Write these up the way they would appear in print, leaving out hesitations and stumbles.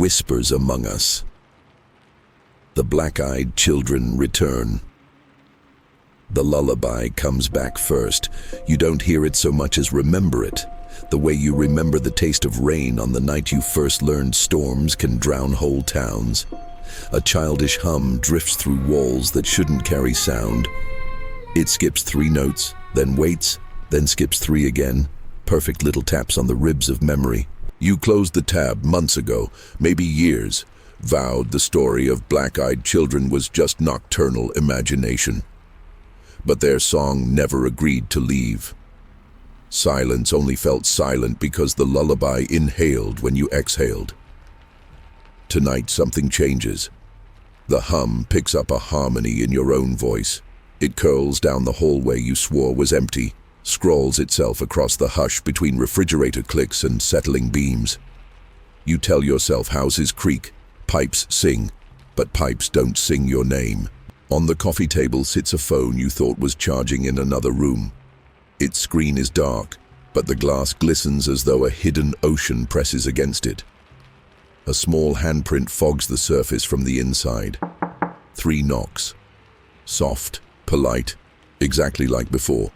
whispers among us. The black-eyed children return. The lullaby comes back first. You don't hear it so much as remember it. The way you remember the taste of rain on the night you first learned storms can drown whole towns. A childish hum drifts through walls that shouldn't carry sound. It skips 3 notes, then waits, then skips 3 again. Perfect little taps on the ribs of memory. You closed the tab months ago, maybe years, vowed the story of black-eyed children was just nocturnal imagination. But their song never agreed to leave. Silence only felt silent because the lullaby inhaled when you exhaled. Tonight something changes. The hum picks up a harmony in your own voice. It curls down the hallway you swore was empty, scrawls itself across the hush between refrigerator clicks and settling beams. You tell yourself houses creak, pipes sing, but pipes don't sing your name. On the coffee table sits a phone you thought was charging in another room. Its screen is dark, but the glass glistens as though a hidden ocean presses against it. A small handprint fogs the surface from the inside. 3 knocks. Soft, polite, exactly like before.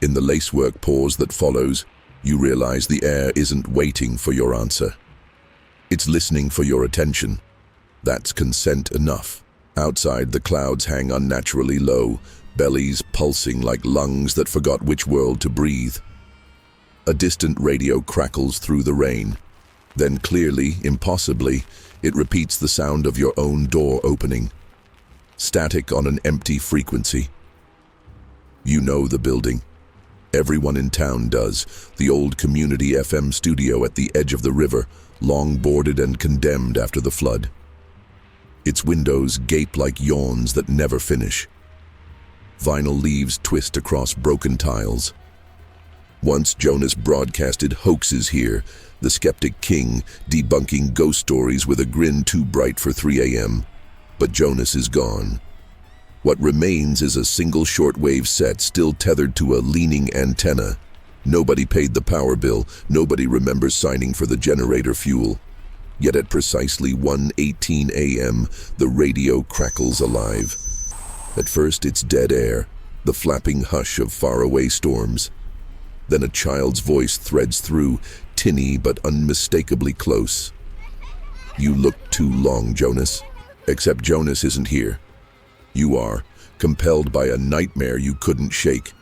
In the lacework pause that follows, you realize the air isn't waiting for your answer. It's listening for your attention. That's consent enough. Outside, the clouds hang unnaturally low, bellies pulsing like lungs that forgot which world to breathe. A distant radio crackles through the rain. Then clearly, impossibly, it repeats the sound of your own door opening. Static on an empty frequency. You know the building. Everyone in town does. The old community FM studio at the edge of the river, long boarded and condemned after the flood. Its windows gape like yawns that never finish. Vinyl leaves twist across broken tiles. Once Jonas broadcasted hoaxes here, the skeptic king debunking ghost stories with a grin too bright for 3 a.m. But Jonas is gone. What remains is a single shortwave set still tethered to a leaning antenna. Nobody paid the power bill, nobody remembers signing for the generator fuel. Yet at precisely 1:18 a.m., the radio crackles alive. At first it's dead air, the flapping hush of faraway storms. Then a child's voice threads through, tinny but unmistakably close. You looked too long, Jonas. Except Jonas isn't here. You are, compelled by a nightmare you couldn't shake.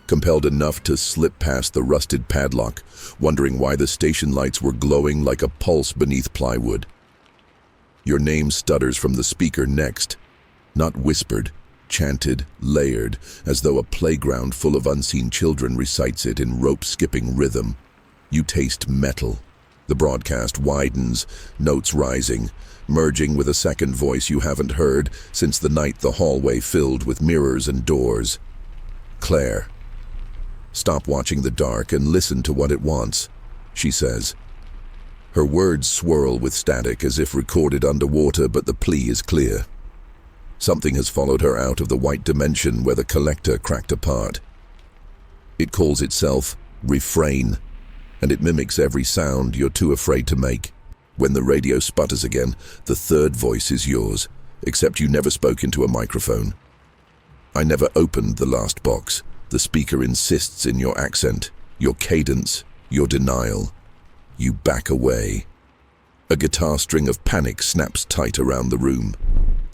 Compelled enough to slip past the rusted padlock, wondering why the station lights were glowing like a pulse beneath plywood. Your name stutters from the speaker next. Not whispered, chanted, layered, as though a playground full of unseen children recites it in rope-skipping rhythm. You taste metal. The broadcast widens, notes rising, merging with a second voice you haven't heard since the night the hallway filled with mirrors and doors. Clare. Stop watching the dark and listen to what it wants, she says. Her words swirl with static as if recorded underwater, but the plea is clear. Something has followed her out of the white dimension where the collector cracked apart. It calls itself Refrain, and it mimics every sound you're too afraid to make. When the radio sputters again, the third voice is yours, except you never spoke into a microphone. I never opened the last box. The speaker insists in your accent, your cadence, your denial. You back away. A guitar string of panic snaps tight around the room.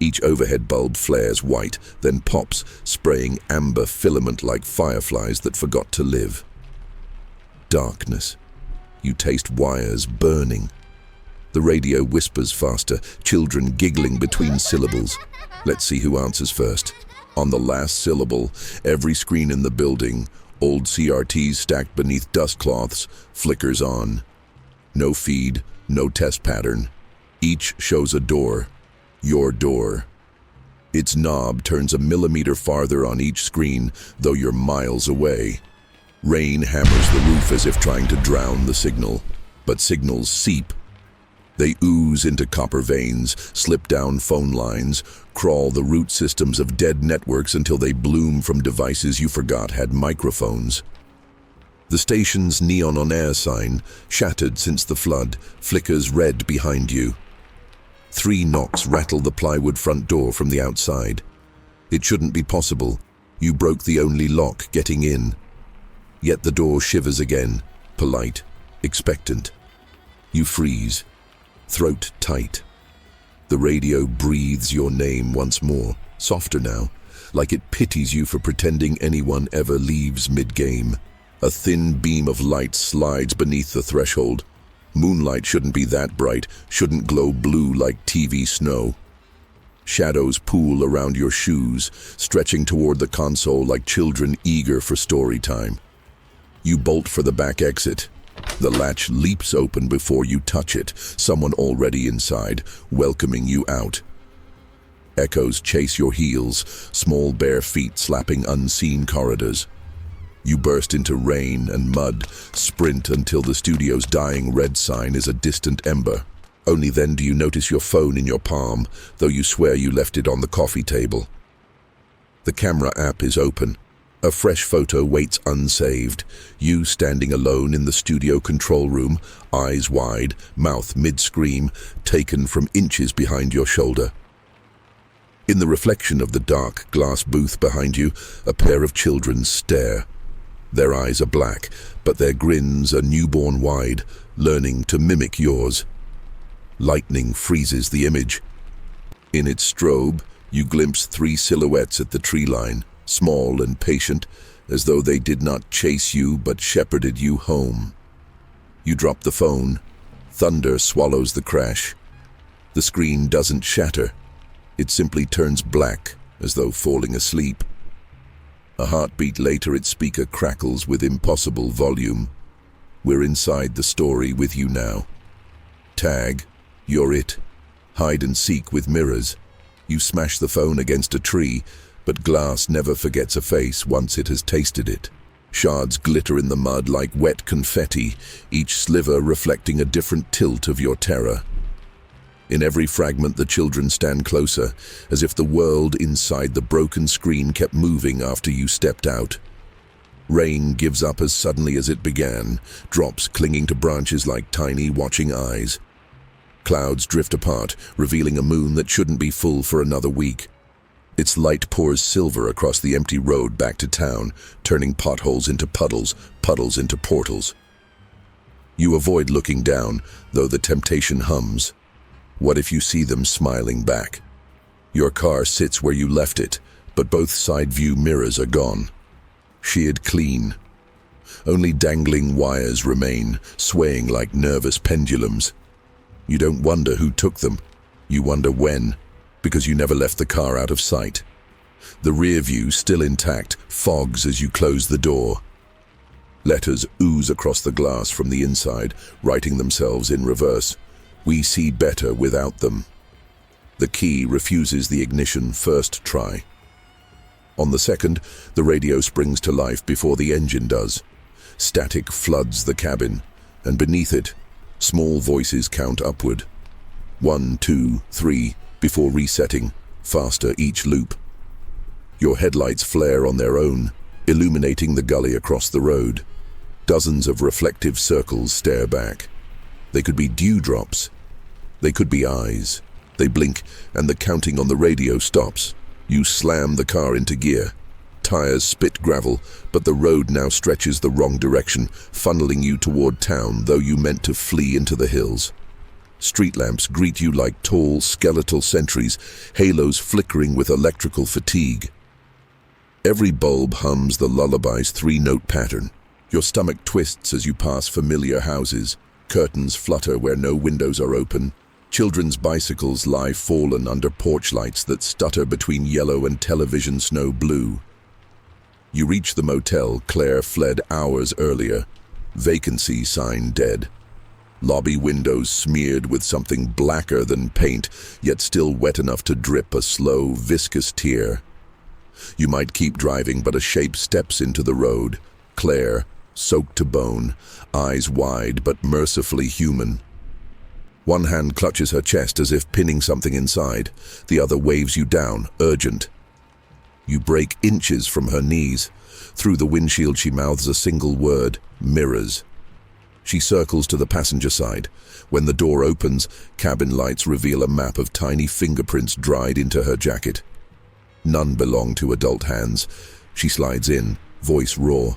Each overhead bulb flares white, then pops, spraying amber filament like fireflies that forgot to live. Darkness. You taste wires burning. The radio whispers faster, children giggling between syllables. Let's see who answers first. On the last syllable, every screen in the building, old CRTs stacked beneath dust cloths, flickers on. No feed, no test pattern. Each shows a door. Your door. Its knob turns a millimeter farther on each screen, though you're miles away. Rain hammers the roof as if trying to drown the signal, but signals seep. They ooze into copper veins, slip down phone lines, crawl the root systems of dead networks until they bloom from devices you forgot had microphones. The station's neon on air sign, shattered since the flood, flickers red behind you. 3 knocks rattle the plywood front door from the outside. It shouldn't be possible. You broke the only lock getting in. Yet the door shivers again, polite, expectant. You freeze, throat tight. The radio breathes your name once more, softer now, like it pities you for pretending anyone ever leaves mid-game. A thin beam of light slides beneath the threshold. Moonlight shouldn't be that bright, shouldn't glow blue like TV snow. Shadows pool around your shoes, stretching toward the console like children eager for story time. You bolt for the back exit. The latch leaps open before you touch it, someone already inside, welcoming you out. Echoes chase your heels, small bare feet slapping unseen corridors. You burst into rain and mud, sprint until the studio's dying red sign is a distant ember. Only then do you notice your phone in your palm, though you swear you left it on the coffee table. The camera app is open. A fresh photo waits unsaved. You standing alone in the studio control room, eyes wide, mouth mid-scream, taken from inches behind your shoulder. In the reflection of the dark glass booth behind you, a pair of children stare. Their eyes are black, but their grins are newborn wide, learning to mimic yours. Lightning freezes the image. In its strobe, you glimpse 3 silhouettes at the tree line, small and patient, as though they did not chase you but shepherded you home. You drop the phone. Thunder swallows the crash. The screen doesn't shatter. It simply turns black, as though falling asleep. A heartbeat later, its speaker crackles with impossible volume. We're inside the story with you now. Tag, you're it. Hide and seek with mirrors. You smash the phone against a tree, but glass never forgets a face once it has tasted it. Shards glitter in the mud like wet confetti, each sliver reflecting a different tilt of your terror. In every fragment, the children stand closer, as if the world inside the broken screen kept moving after you stepped out. Rain gives up as suddenly as it began, drops clinging to branches like tiny watching eyes. Clouds drift apart, revealing a moon that shouldn't be full for another week. Its light pours silver across the empty road back to town, turning potholes into puddles, puddles into portals. You avoid looking down, though the temptation hums. What if you see them smiling back? Your car sits where you left it, but both side view mirrors are gone. Sheared clean. Only dangling wires remain, swaying like nervous pendulums. You don't wonder who took them. You wonder when, because you never left the car out of sight. The rear view, still intact, fogs as you close the door. Letters ooze across the glass from the inside, writing themselves in reverse. We see better without them. The key refuses the ignition first try. On the second, the radio springs to life before the engine does. Static floods the cabin, and beneath it, small voices count upward. 1, 2, 3, before resetting, faster each loop. Your headlights flare on their own, illuminating the gully across the road. Dozens of reflective circles stare back. They could be dewdrops. They could be eyes. They blink, and the counting on the radio stops. You slam the car into gear. Tires spit gravel, but the road now stretches the wrong direction, funneling you toward town, though you meant to flee into the hills. Street lamps greet you like tall, skeletal sentries, halos flickering with electrical fatigue. Every bulb hums the lullaby's 3-note pattern. Your stomach twists as you pass familiar houses. Curtains flutter where no windows are open. Children's bicycles lie fallen under porch lights that stutter between yellow and television snow blue. You reach the motel Clare fled hours earlier. Vacancy sign dead. Lobby windows smeared with something blacker than paint, yet still wet enough to drip a slow, viscous tear. You might keep driving, but a shape steps into the road. Clare, soaked to bone, eyes wide but mercifully human. One hand clutches her chest as if pinning something inside. The other waves you down, urgent. You break inches from her knees. Through the windshield she mouths a single word: mirrors. She circles to the passenger side. When the door opens, cabin lights reveal a map of tiny fingerprints dried into her jacket. None belong to adult hands. She slides in, voice raw.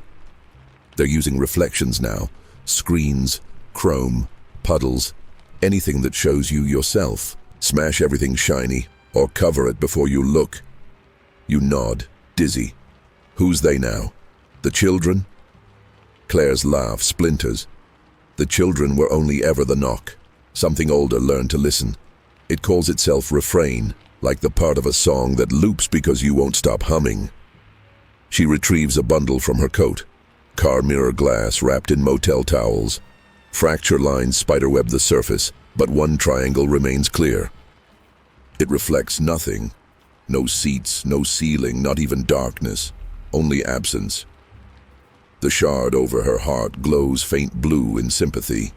They're using reflections now. Screens, chrome, puddles, anything that shows you yourself. Smash everything shiny, or cover it before you look. You nod, dizzy. Who's they now? The children? Claire's laugh splinters. The children were only ever the knock. Something older learned to listen. It calls itself Refrain, like the part of a song that loops because you won't stop humming. She retrieves a bundle from her coat. Car mirror glass wrapped in motel towels. Fracture lines spiderweb the surface, but one triangle remains clear. It reflects nothing. No seats, no ceiling, not even darkness. Only absence. The shard over her heart glows faint blue in sympathy.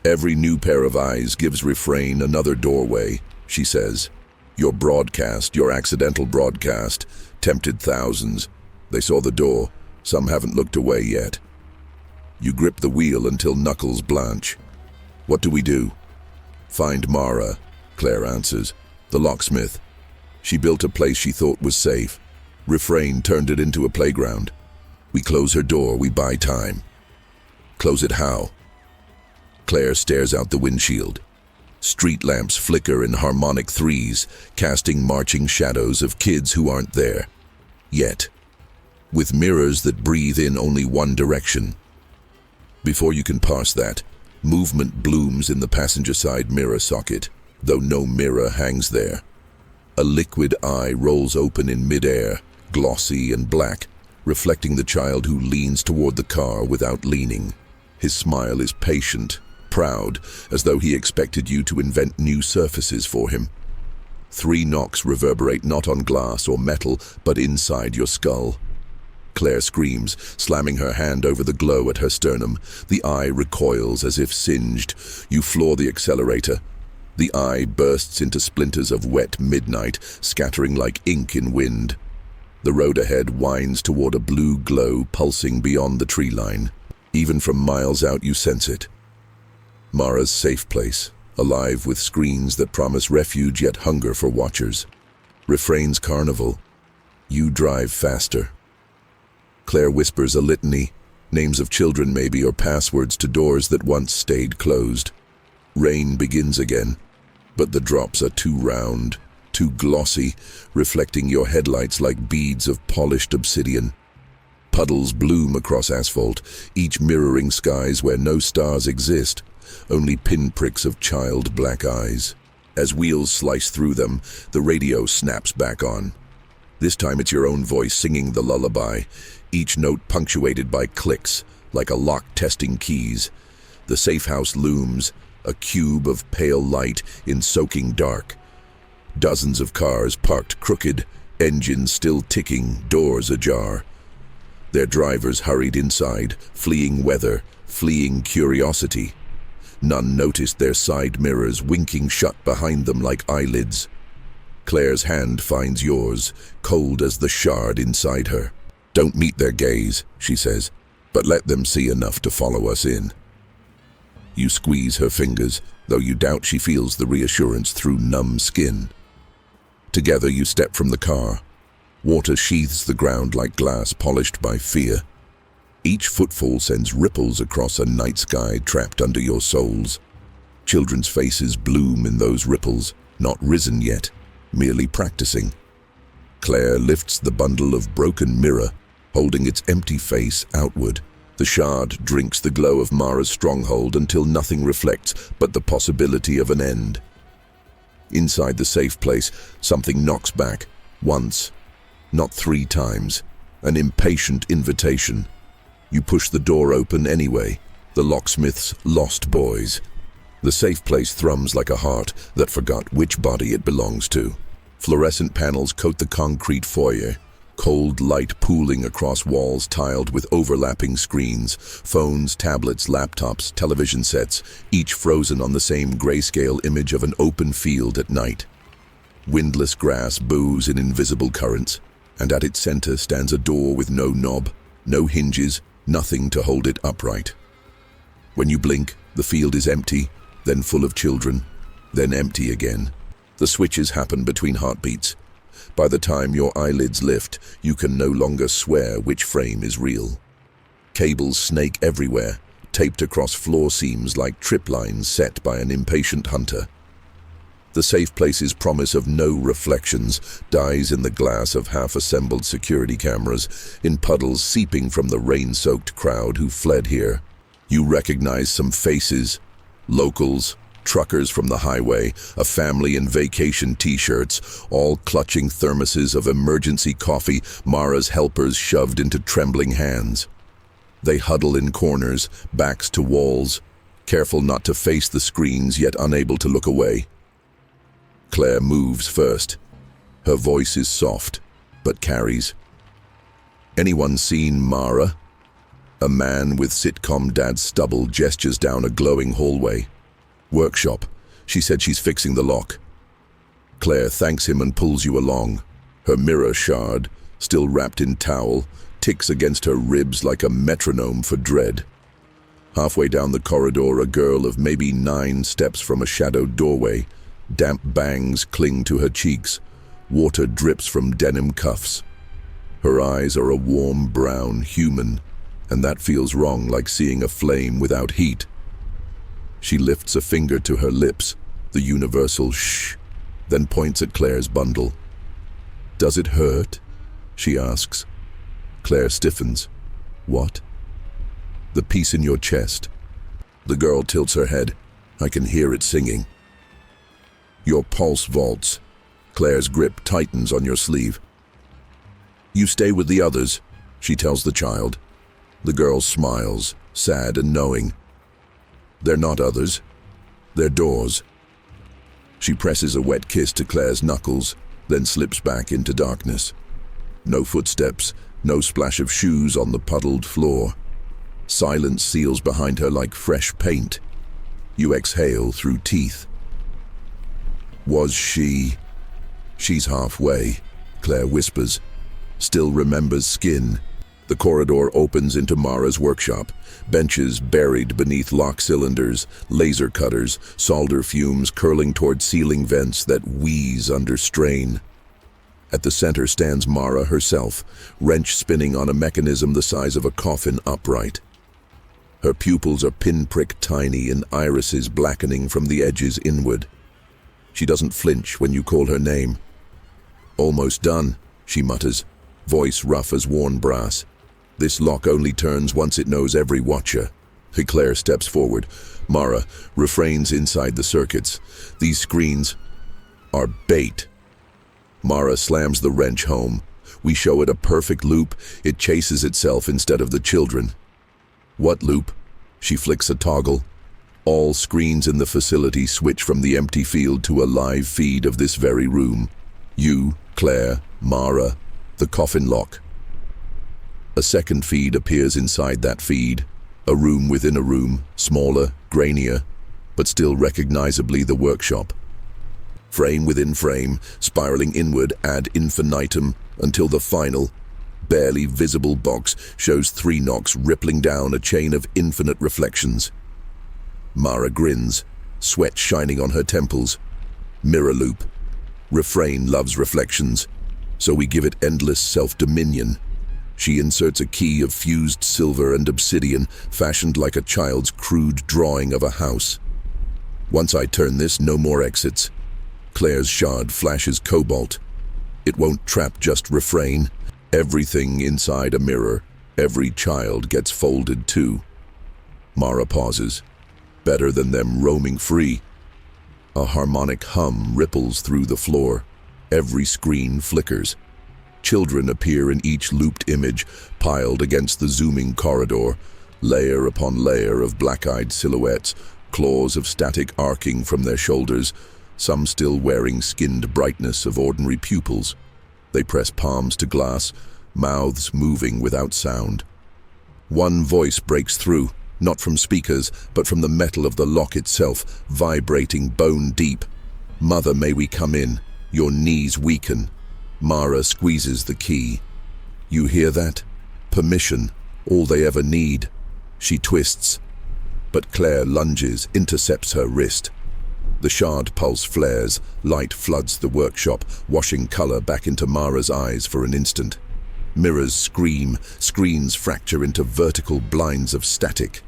Every new pair of eyes gives Refrain another doorway, she says. Your broadcast, your accidental broadcast, tempted thousands. They saw the door. Some haven't looked away yet. You grip the wheel until knuckles blanch. What do we do? Find Mara, Claire answers. The locksmith. She built a place she thought was safe. Refrain turned it into a playground. We close her door, we buy time. Close it how? Claire stares out the windshield. Street lamps flicker in harmonic threes, casting marching shadows of kids who aren't there. Yet. With mirrors that breathe in only one direction. Before you can parse that, movement blooms in the passenger side mirror socket, though no mirror hangs there. A liquid eye rolls open in midair, glossy and black, reflecting the child who leans toward the car without leaning. His smile is patient, proud, as though he expected you to invent new surfaces for him. 3 knocks reverberate not on glass or metal, but inside your skull. Claire screams, slamming her hand over the glow at her sternum. The eye recoils as if singed. You floor the accelerator. The eye bursts into splinters of wet midnight, scattering like ink in wind. The road ahead winds toward a blue glow pulsing beyond the tree line. Even from miles out you sense it. Mara's safe place, alive with screens that promise refuge yet hunger for watchers. Refrain's carnival. You drive faster. Claire whispers a litany, names of children maybe, or passwords to doors that once stayed closed. Rain begins again, but the drops are too round, too glossy, reflecting your headlights like beads of polished obsidian. Puddles bloom across asphalt, each mirroring skies where no stars exist, only pinpricks of child black eyes. As wheels slice through them, the radio snaps back on. This time it's your own voice singing the lullaby, each note punctuated by clicks, like a lock testing keys. The safe house looms, a cube of pale light in soaking dark. Dozens of cars parked crooked, engines still ticking, doors ajar. Their drivers hurried inside, fleeing weather, fleeing curiosity. None noticed their side mirrors winking shut behind them like eyelids. Claire's hand finds yours, cold as the shard inside her. Don't meet their gaze, she says, but let them see enough to follow us in. You squeeze her fingers, though you doubt she feels the reassurance through numb skin. Together you step from the car. Water sheathes the ground like glass polished by fear. Each footfall sends ripples across a night sky trapped under your soles. Children's faces bloom in those ripples, not risen yet, merely practicing. Claire lifts the bundle of broken mirror, holding its empty face outward. The shard drinks the glow of Mara's stronghold until nothing reflects but the possibility of an end. Inside the safe place, something knocks back, once, not 3 times, an impatient invitation. You push the door open anyway, the locksmith's lost boys. The safe place thrums like a heart that forgot which body it belongs to. Fluorescent panels coat the concrete foyer, cold light pooling across walls tiled with overlapping screens, phones, tablets, laptops, television sets, each frozen on the same grayscale image of an open field at night. Windless grass boos in invisible currents, and at its center stands a door with no knob, no hinges, nothing to hold it upright. When you blink, the field is empty, then full of children, then empty again. The switches happen between heartbeats. By the time your eyelids lift, you can no longer swear which frame is real. Cables snake everywhere, taped across floor seams like trip lines set by an impatient hunter. The safe place's promise of no reflections dies in the glass of half-assembled security cameras, in puddles seeping from the rain-soaked crowd who fled here. You recognize some faces: locals, truckers from the highway, a family in vacation t-shirts, all clutching thermoses of emergency coffee, Mara's helpers shoved into trembling hands. They huddle in corners, backs to walls, careful not to face the screens yet unable to look away. Claire moves first. Her voice is soft, but carries. Anyone seen Mara? A man with sitcom dad stubble gestures down a glowing hallway. Workshop. She said she's fixing the lock. Claire thanks him and pulls you along. Her mirror shard, still wrapped in towel, ticks against her ribs like a metronome for dread. Halfway down the corridor, a girl of maybe 9 steps from a shadowed doorway. Damp bangs cling to her cheeks. Water drips from denim cuffs. Her eyes are a warm brown human, and that feels wrong, like seeing a flame without heat. She lifts a finger to her lips, the universal shh, then points at Claire's bundle. "Does it hurt?" she asks. Claire stiffens. "What?" "The piece in your chest." The girl tilts her head. I can hear it singing. Your pulse vaults. Claire's grip tightens on your sleeve. "You stay with the others," she tells the child. The girl smiles, sad and knowing. "They're not others. They're doors." She presses a wet kiss to Claire's knuckles, then slips back into darkness. No footsteps, no splash of shoes on the puddled floor. Silence seals behind her like fresh paint. You exhale through teeth. Was she? She's halfway, Claire whispers. Still remembers skin. The corridor opens into Mara's workshop. Benches buried beneath lock cylinders, laser cutters, solder fumes curling toward ceiling vents that wheeze under strain. At the center stands Mara herself, wrench spinning on a mechanism the size of a coffin upright. Her pupils are pinprick tiny and irises blackening from the edges inward. She doesn't flinch when you call her name. "Almost done," she mutters, voice rough as worn brass. "This lock only turns once it knows every watcher." Claire steps forward. Mara refrains inside the circuits. These screens are bait. Mara slams the wrench home. We show it a perfect loop. It chases itself instead of the children. "What loop?" She flicks a toggle. All screens in the facility switch from the empty field to a live feed of this very room. You, Claire, Mara, the coffin lock. A second feed appears inside that feed. A room within a room, smaller, grainier, but still recognizably the workshop. Frame within frame, spiraling inward ad infinitum until the final, barely visible box shows 3 knocks rippling down a chain of infinite reflections. Mara grins, sweat shining on her temples. Mirrorloop. Refrain loves reflections, so we give it endless self-dominion. She inserts a key of fused silver and obsidian, fashioned like a child's crude drawing of a house. "Once I turn this, no more exits." Claire's shard flashes cobalt. It won't trap just Refrain. Everything inside a mirror, every child gets folded too. Mara pauses. Better than them roaming free. A harmonic hum ripples through the floor. Every screen flickers. Children appear in each looped image, piled against the zooming corridor, layer upon layer of black-eyed silhouettes, claws of static arcing from their shoulders, some still wearing skinned brightness of ordinary pupils. They press palms to glass, mouths moving without sound. One voice breaks through. Not from speakers, but from the metal of the lock itself, vibrating bone deep. "Mother, may we come in? Your knees weaken." Mara squeezes the key. You hear that? Permission, all they ever need. She twists, but Clare lunges, intercepts her wrist. The shard pulse flares, light floods the workshop, washing color back into Mara's eyes for an instant. Mirrors scream, screens fracture into vertical blinds of static.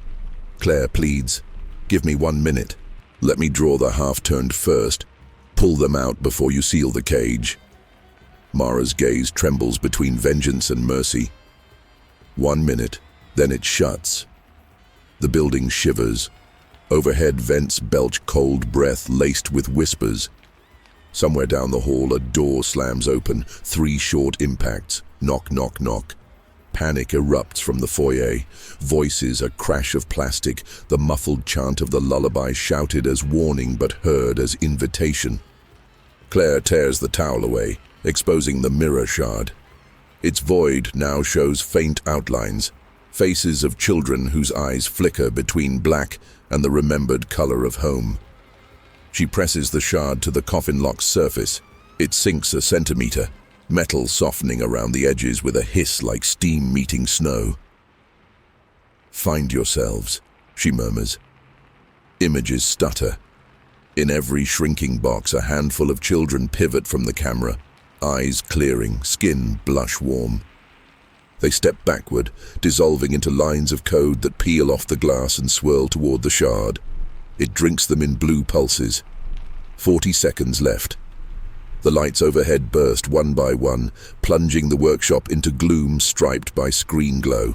Clare pleads, "Give me 1 minute. Let me draw the half-turned first. Pull them out before you seal the cage." Mara's gaze trembles between vengeance and mercy. 1 minute, then it shuts. The building shivers. Overhead vents belch cold breath laced with whispers. Somewhere down the hall, a door slams open, 3 short impacts. Knock, knock, knock. Panic erupts from the foyer. Voices, a crash of plastic, the muffled chant of the lullaby shouted as warning but heard as invitation. Clare tears the towel away, exposing the mirror shard. Its void now shows faint outlines, faces of children whose eyes flicker between black and the remembered color of home. She presses the shard to the coffin lock's surface. It sinks a centimeter, metal softening around the edges with a hiss like steam meeting snow. "Find yourselves," she murmurs. Images stutter. In every shrinking box, a handful of children pivot from the camera, eyes clearing, skin blush warm. They step backward, dissolving into lines of code that peel off the glass and swirl toward the shard. It drinks them in blue pulses. 40 seconds left. The lights overhead burst one by one, plunging the workshop into gloom striped by screen glow.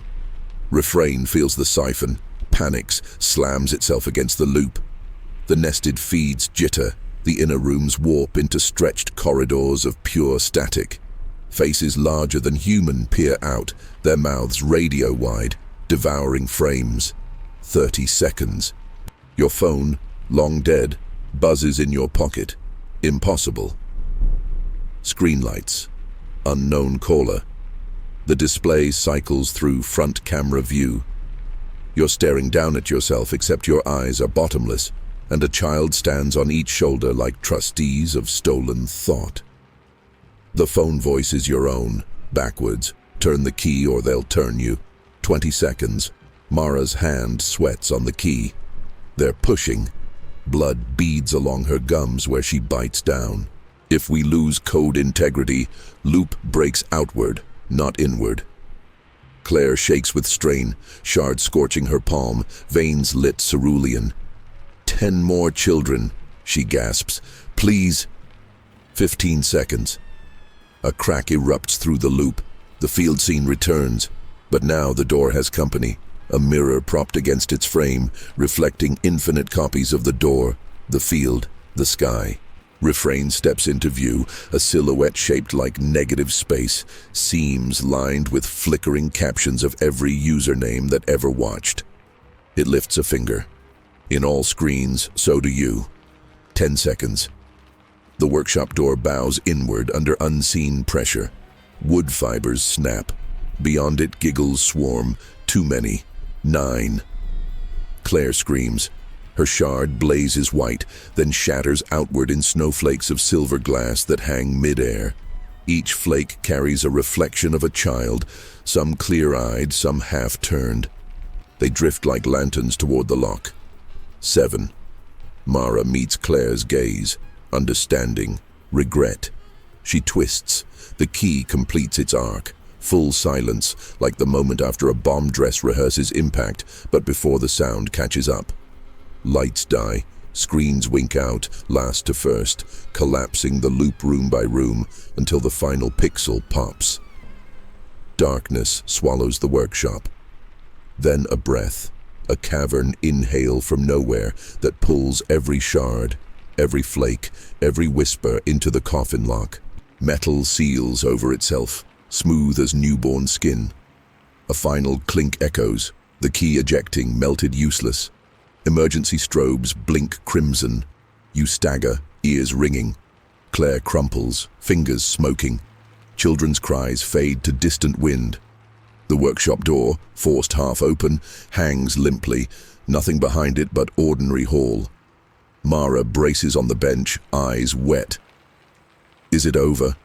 Refrain feels the siphon, panics, slams itself against the loop. The nested feeds jitter, the inner rooms warp into stretched corridors of pure static. Faces larger than human peer out, their mouths radio-wide, devouring frames. 30 seconds. Your phone, long dead, buzzes in your pocket. Impossible. Screen lights. Unknown caller. The display cycles through front camera view. You're staring down at yourself, except your eyes are bottomless, and a child stands on each shoulder like trustees of stolen thought. The phone voice is your own, backwards. Turn the key or they'll turn you. 20 seconds. Mara's hand sweats on the key. They're pushing. Blood beads along her gums where she bites down. If we lose code integrity, loop breaks outward, not inward. Clare shakes with strain, shard scorching her palm, veins lit cerulean. 10 more children, she gasps. Please. 15 seconds. A crack erupts through the loop. The field scene returns, but now the door has company. A mirror propped against its frame, reflecting infinite copies of the door, the field, the sky. Refrain steps into view, a silhouette shaped like negative space, seams lined with flickering captions of every username that ever watched. It lifts a finger. In all screens, so do you. 10 seconds. The workshop door bows inward under unseen pressure. Wood fibers snap. Beyond it, giggles swarm. Too many. 9. Clare screams. Her shard blazes white, then shatters outward in snowflakes of silver glass that hang mid-air. Each flake carries a reflection of a child, some clear-eyed, some half-turned. They drift like lanterns toward the lock. 7. Mara meets Clare's gaze. Understanding. Regret. She twists. The key completes its arc. Full silence, like the moment after a bomb dress rehearses impact, but before the sound catches up. Lights die. Screens wink out, last to first, collapsing the loop room by room until the final pixel pops. Darkness swallows the workshop. Then a breath, a cavern inhale from nowhere that pulls every shard, every flake, every whisper into the coffin lock. Metal seals over itself, smooth as newborn skin. A final clink echoes, the key ejecting, melted useless. Emergency strobes blink crimson. You stagger, ears ringing. Clare crumples, fingers smoking. Children's cries fade to distant wind. The workshop door, forced half open, hangs limply, nothing behind it but ordinary hall. Mara braces on the bench, eyes wet. Is it over?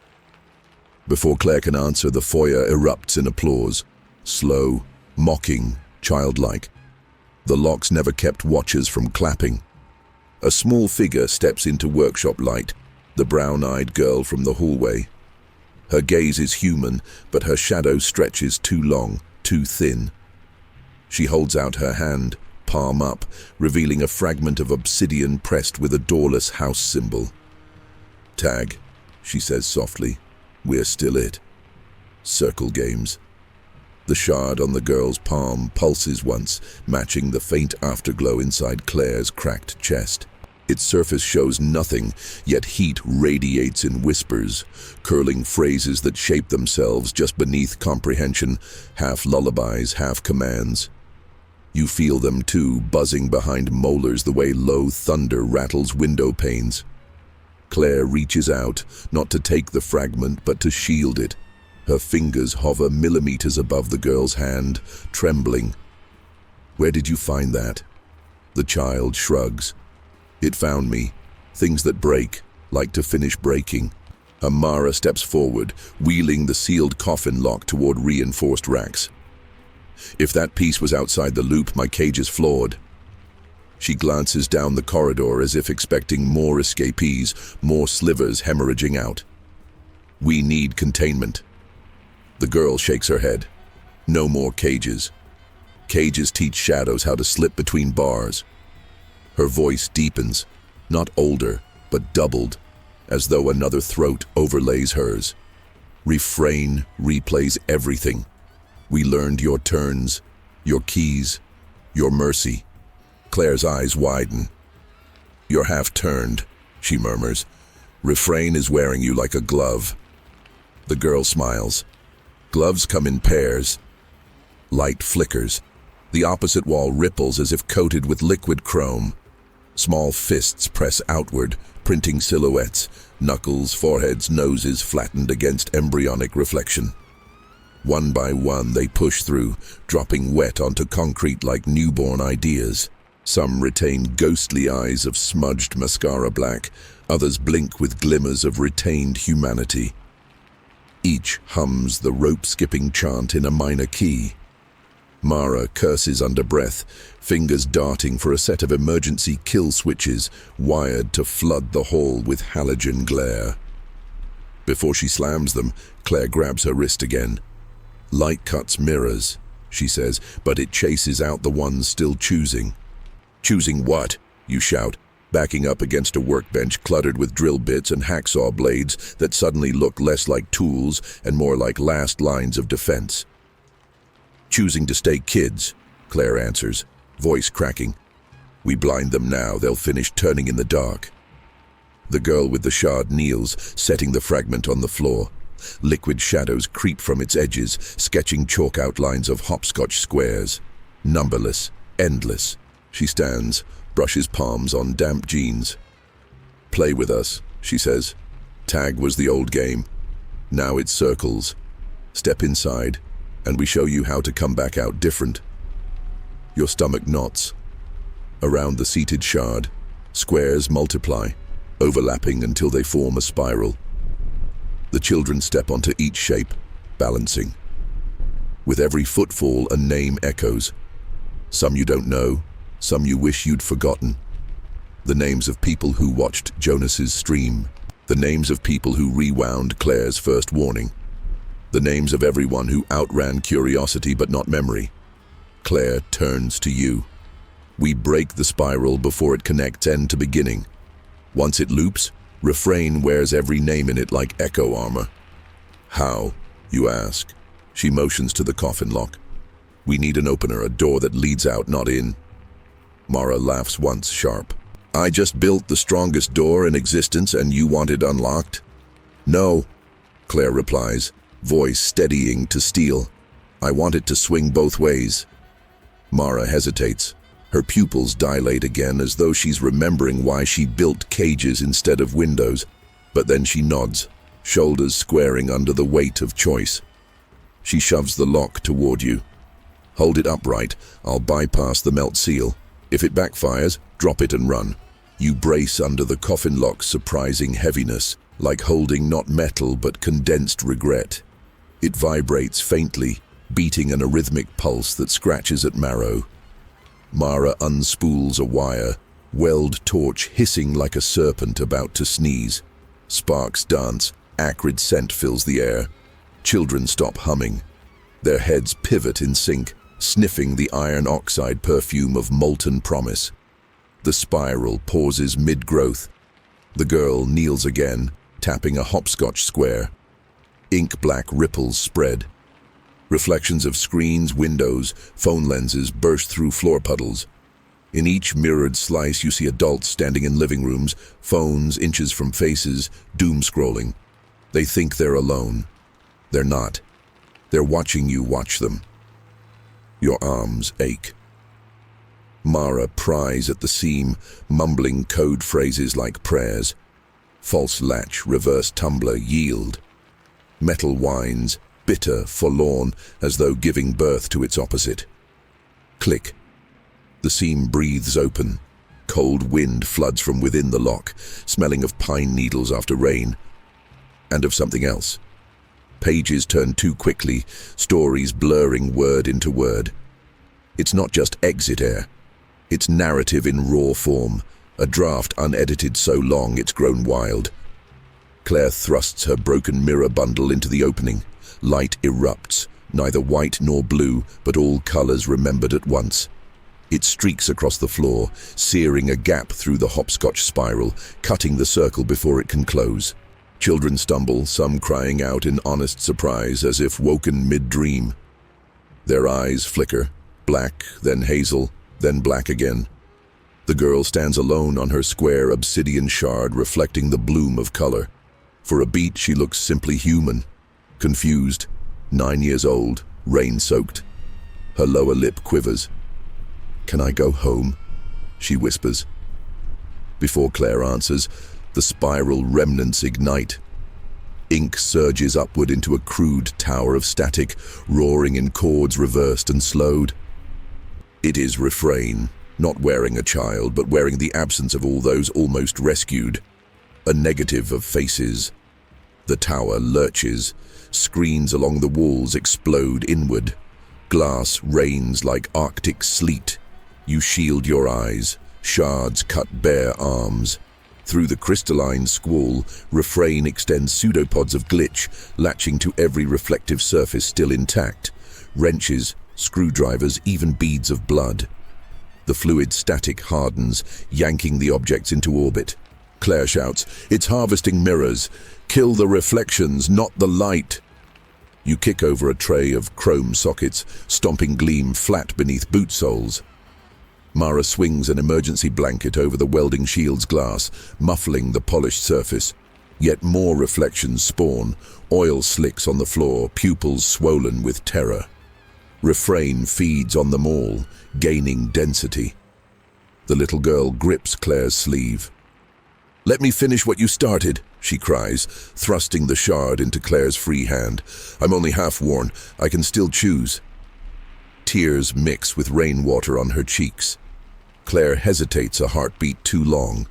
Before Claire can answer, the foyer erupts in applause. Slow, mocking, childlike. The locks never kept watchers from clapping. A small figure steps into workshop light, the brown-eyed girl from the hallway. Her gaze is human, but her shadow stretches too long, too thin. She holds out her hand, palm up, revealing a fragment of obsidian pressed with a doorless house symbol. "Tag," she says softly. "We're still it." Circle games. The shard on the girl's palm pulses once, matching the faint afterglow inside Claire's cracked chest. Its surface shows nothing, yet heat radiates in whispers, curling phrases that shape themselves just beneath comprehension, half lullabies, half commands. You feel them too, buzzing behind molars the way low thunder rattles window panes. Claire reaches out, not to take the fragment, but to shield it. Her fingers hover millimeters above the girl's hand, trembling. "Where did you find that?" The child shrugs. "It found me. Things that break, like to finish breaking." Amara steps forward, wheeling the sealed coffin lock toward reinforced racks. "If that piece was outside the loop, my cage is flawed." She glances down the corridor as if expecting more escapees, more slivers hemorrhaging out. "We need containment." The girl shakes her head. "No more cages. Cages teach shadows how to slip between bars." Her voice deepens, not older, but doubled, as though another throat overlays hers. Refrain replays everything. "We learned your turns, your keys, your mercy." Claire's eyes widen. "You're half-turned," she murmurs. "Refrain is wearing you like a glove." The girl smiles. Gloves come in pairs. Light flickers. The opposite wall ripples as if coated with liquid chrome. Small fists press outward, printing silhouettes, knuckles, foreheads, noses flattened against embryonic reflection. One by one they push through, dropping wet onto concrete like newborn ideas. Some retain ghostly eyes of smudged mascara black, others blink with glimmers of retained humanity. Each hums the rope-skipping chant in a minor key. Mara curses under breath, fingers darting for a set of emergency kill switches wired to flood the hall with halogen glare. Before she slams them, Claire grabs her wrist again. "Light cuts mirrors," she says, "but it chases out the ones still choosing." "Choosing what?" you shout, backing up against a workbench cluttered with drill bits and hacksaw blades that suddenly look less like tools and more like last lines of defense. "Choosing to stay kids," Claire answers, voice cracking. "We blind them now, they'll finish turning in the dark." The girl with the shard kneels, setting the fragment on the floor. Liquid shadows creep from its edges, sketching chalk outlines of hopscotch squares. Numberless, endless. She stands, brushes palms on damp jeans. "Play with us," she says. "Tag was the old game. Now it's circles. Step inside, and we show you how to come back out different." Your stomach knots. Around the seated shard, squares multiply, overlapping until they form a spiral. The children step onto each shape, balancing. With every footfall, a name echoes. Some you don't know, some you wish you'd forgotten. The names of people who watched Jonas's stream. The names of people who rewound Claire's first warning. The names of everyone who outran curiosity but not memory. Claire turns to you. We break the spiral before it connects end to beginning. Once it loops, Refrain wears every name in it like echo armor. "How?" you ask. She motions to the coffin lock. "We need an opener, a door that leads out, not in." Mara laughs once, sharp. "I just built the strongest door in existence and you want it unlocked?" "No," Claire replies, voice steadying to steel. "I want it to swing both ways." Mara hesitates. Her pupils dilate again as though she's remembering why she built cages instead of windows. But then she nods, shoulders squaring under the weight of choice. She shoves the lock toward you. "Hold it upright. I'll bypass the melt seal. If it backfires, drop it and run." You brace under the coffin lock's surprising heaviness. like holding not metal but condensed regret. It vibrates faintly, beating an arrhythmic pulse that scratches at marrow. Mara unspools a wire, weld torch hissing like a serpent about to sneeze. Sparks dance, acrid scent fills the air. Children stop humming. Their heads pivot in sync, sniffing the iron oxide perfume of molten promise. The spiral pauses mid-growth. The girl kneels again, tapping a hopscotch square. Ink-black ripples spread. Reflections of screens, windows, phone lenses burst through floor puddles. In each mirrored slice you see adults standing in living rooms, phones inches from faces, doom-scrolling. They think they're alone. They're not. They're watching you watch them. Your arms ache. Mara pries at the seam, mumbling code phrases like prayers. False latch, reverse tumbler, yield. Metal whines, bitter, forlorn, as though giving birth to its opposite. Click. The seam breathes open. Cold wind floods from within the lock, smelling of pine needles after rain. And of something else. Pages turn too quickly, stories blurring word into word. It's not just exit air. It's narrative in raw form, a draft unedited so long it's grown wild. Clare thrusts her broken mirror bundle into the opening. Light erupts, neither white nor blue, but all colors remembered at once. It streaks across the floor, searing a gap through the hopscotch spiral, cutting the circle before it can close. Children stumble, some crying out in honest surprise as if woken mid-dream. Their eyes flicker, black, then hazel, then black again. The girl stands alone on her square obsidian shard reflecting the bloom of color. For a beat she looks simply human, confused, 9 years old, rain-soaked. Her lower lip quivers. "Can I go home?" she whispers. Before Clare answers, the spiral remnants ignite. Ink surges upward into a crude tower of static, roaring in chords reversed and slowed. It is Refrain, not wearing a child, but wearing the absence of all those almost rescued. A negative of faces. The tower lurches. Screens along the walls explode inward. Glass rains like Arctic sleet. You shield your eyes. Shards cut bare arms. Through the crystalline squall, Refrain extends pseudopods of glitch, latching to every reflective surface still intact. Wrenches, screwdrivers, even beads of blood. The fluid static hardens, yanking the objects into orbit. Clare shouts, "It's harvesting mirrors. Kill the reflections, not the light." You kick over a tray of chrome sockets, stomping gleam flat beneath boot soles. Mara swings an emergency blanket over the welding shield's glass, muffling the polished surface. Yet more reflections spawn, oil slicks on the floor, pupils swollen with terror. Refrain feeds on them all, gaining density. The little girl grips Clare's sleeve. "Let me finish what you started," she cries, thrusting the shard into Clare's free hand. "I'm only half worn. I can still choose." Tears mix with rainwater on her cheeks. Clare hesitates, a heartbeat too long.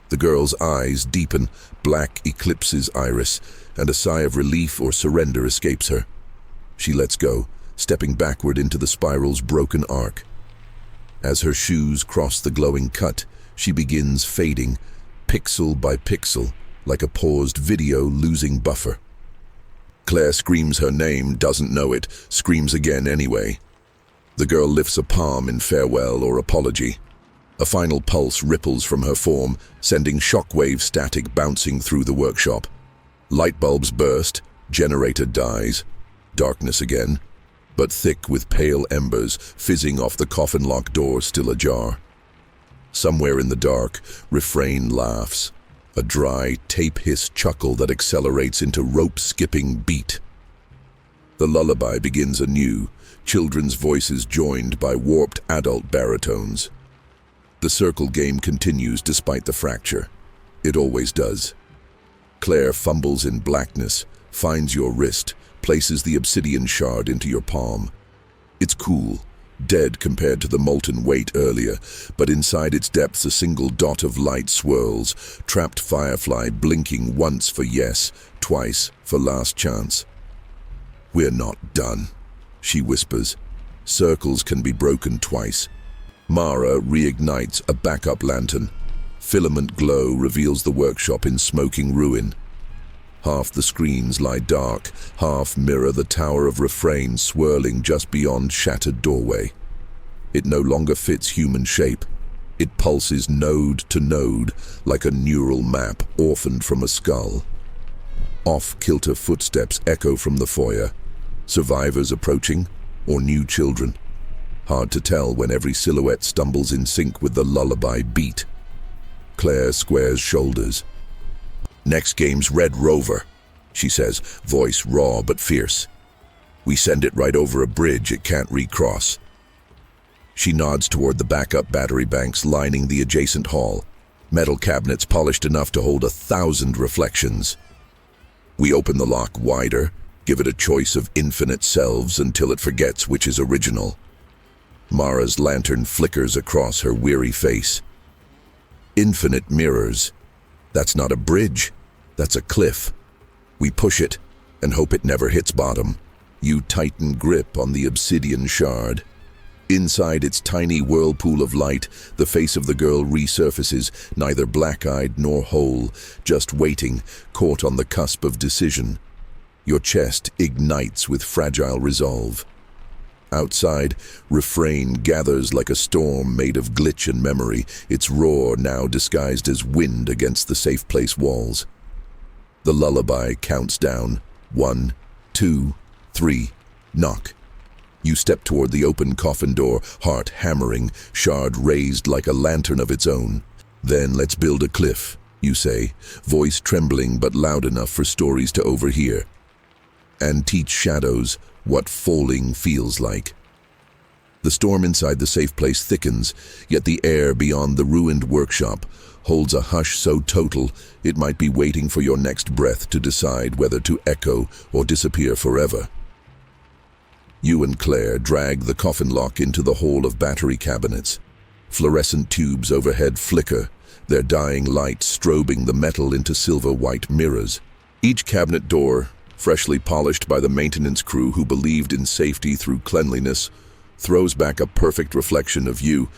The girl's eyes deepen, black eclipses iris, and a sigh of relief or surrender escapes her. She lets go, stepping backward into the spiral's broken arc. As her shoes cross the glowing cut, she begins fading, pixel by pixel, like a paused video losing buffer. Clare screams her name, doesn't know it, screams again anyway. The girl lifts a palm in farewell or apology. A final pulse ripples from her form, sending shockwave static bouncing through the workshop. Light bulbs burst, generator dies. Darkness again, but thick with pale embers fizzing off the coffin-lock door still ajar. Somewhere in the dark, Refrain laughs, a dry, tape-hiss chuckle that accelerates into rope-skipping beat. The lullaby begins anew, children's voices joined by warped adult baritones. The circle game continues despite the fracture. It always does. Clare fumbles in blackness, finds your wrist, places the obsidian shard into your palm. It's cool, dead compared to the molten weight earlier, but inside its depths a single dot of light swirls, trapped firefly blinking once for yes, twice for last chance. "We're not done," she whispers. "Circles can be broken twice." Mara reignites a backup lantern. Filament glow reveals the workshop in smoking ruin. Half the screens lie dark, half mirror the tower of Refrain swirling just beyond shattered doorway. It no longer fits human shape. It pulses node to node like a neural map orphaned from a skull. Off-kilter footsteps echo from the foyer. Survivors approaching, or new children? Hard to tell when every silhouette stumbles in sync with the lullaby beat. Clare squares shoulders. "Next game's Red Rover," she says, voice raw but fierce. "We send it right over a bridge it can't recross." She nods toward the backup battery banks lining the adjacent hall, metal cabinets polished enough to hold 1,000 reflections. We open the lock wider, give it a choice of infinite selves until it forgets which is original. Mara's lantern flickers across her weary face. Infinite mirrors. That's not a bridge, that's a cliff. We push it and hope it never hits bottom. You tighten grip on the obsidian shard. Inside its tiny whirlpool of light, the face of the girl resurfaces, neither black-eyed nor whole, just waiting, caught on the cusp of decision. Your chest ignites with fragile resolve. Outside, Refrain gathers like a storm made of glitch and memory, its roar now disguised as wind against the safe place walls. The lullaby counts down. 1, 2, 3, knock. You step toward the open coffin door, heart hammering, shard raised like a lantern of its own. "Then let's build a cliff," you say, voice trembling but loud enough for stories to overhear. "And teach shadows what falling feels like." The storm inside the safe place thickens, yet the air beyond the ruined workshop holds a hush so total it might be waiting for your next breath to decide whether to echo or disappear forever. You and Clare drag the coffin lock into the hall of battery cabinets. Fluorescent tubes overhead flicker, their dying light strobing the metal into silver-white mirrors. Each cabinet door, freshly polished by the maintenance crew who believed in safety through cleanliness, throws back a perfect reflection of you,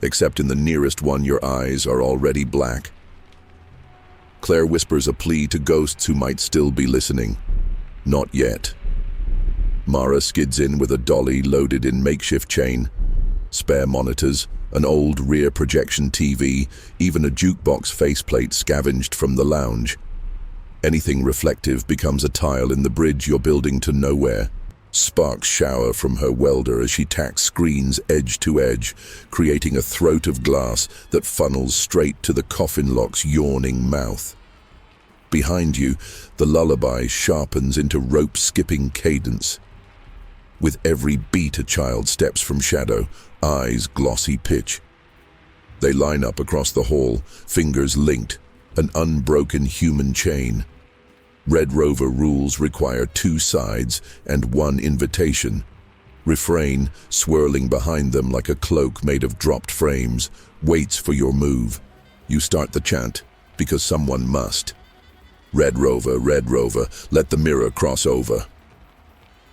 except in the nearest one your eyes are already black. Clare whispers a plea to ghosts who might still be listening. "Not yet." Mara skids in with a dolly loaded in makeshift chain. Spare monitors, an old rear projection TV, even a jukebox faceplate scavenged from the lounge. Anything reflective becomes a tile in the bridge you're building to nowhere. Sparks shower from her welder as she tacks screens edge to edge, creating a throat of glass that funnels straight to the coffin lock's yawning mouth. Behind you, the lullaby sharpens into rope-skipping cadence. With every beat, a child steps from shadow, eyes glossy pitch. They line up across the hall, fingers linked, an unbroken human chain. Red Rover rules require 2 sides and 1 invitation. Refrain, swirling behind them like a cloak made of dropped frames, waits for your move. You start the chant, because someone must. Red Rover, let the mirror cross over.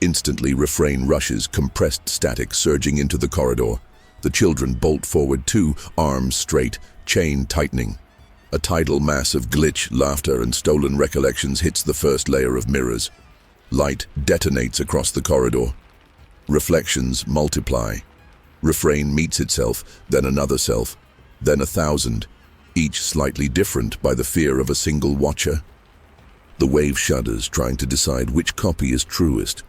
Instantly, Refrain rushes, compressed static surging into the corridor. The children bolt forward too, arms straight, chain tightening. A tidal mass of glitch, laughter, and stolen recollections hits the first layer of mirrors. Light detonates across the corridor. Reflections multiply. Refrain meets itself, then another self, then 1,000, each slightly different by the fear of a single watcher. The wave shudders, trying to decide which copy is truest.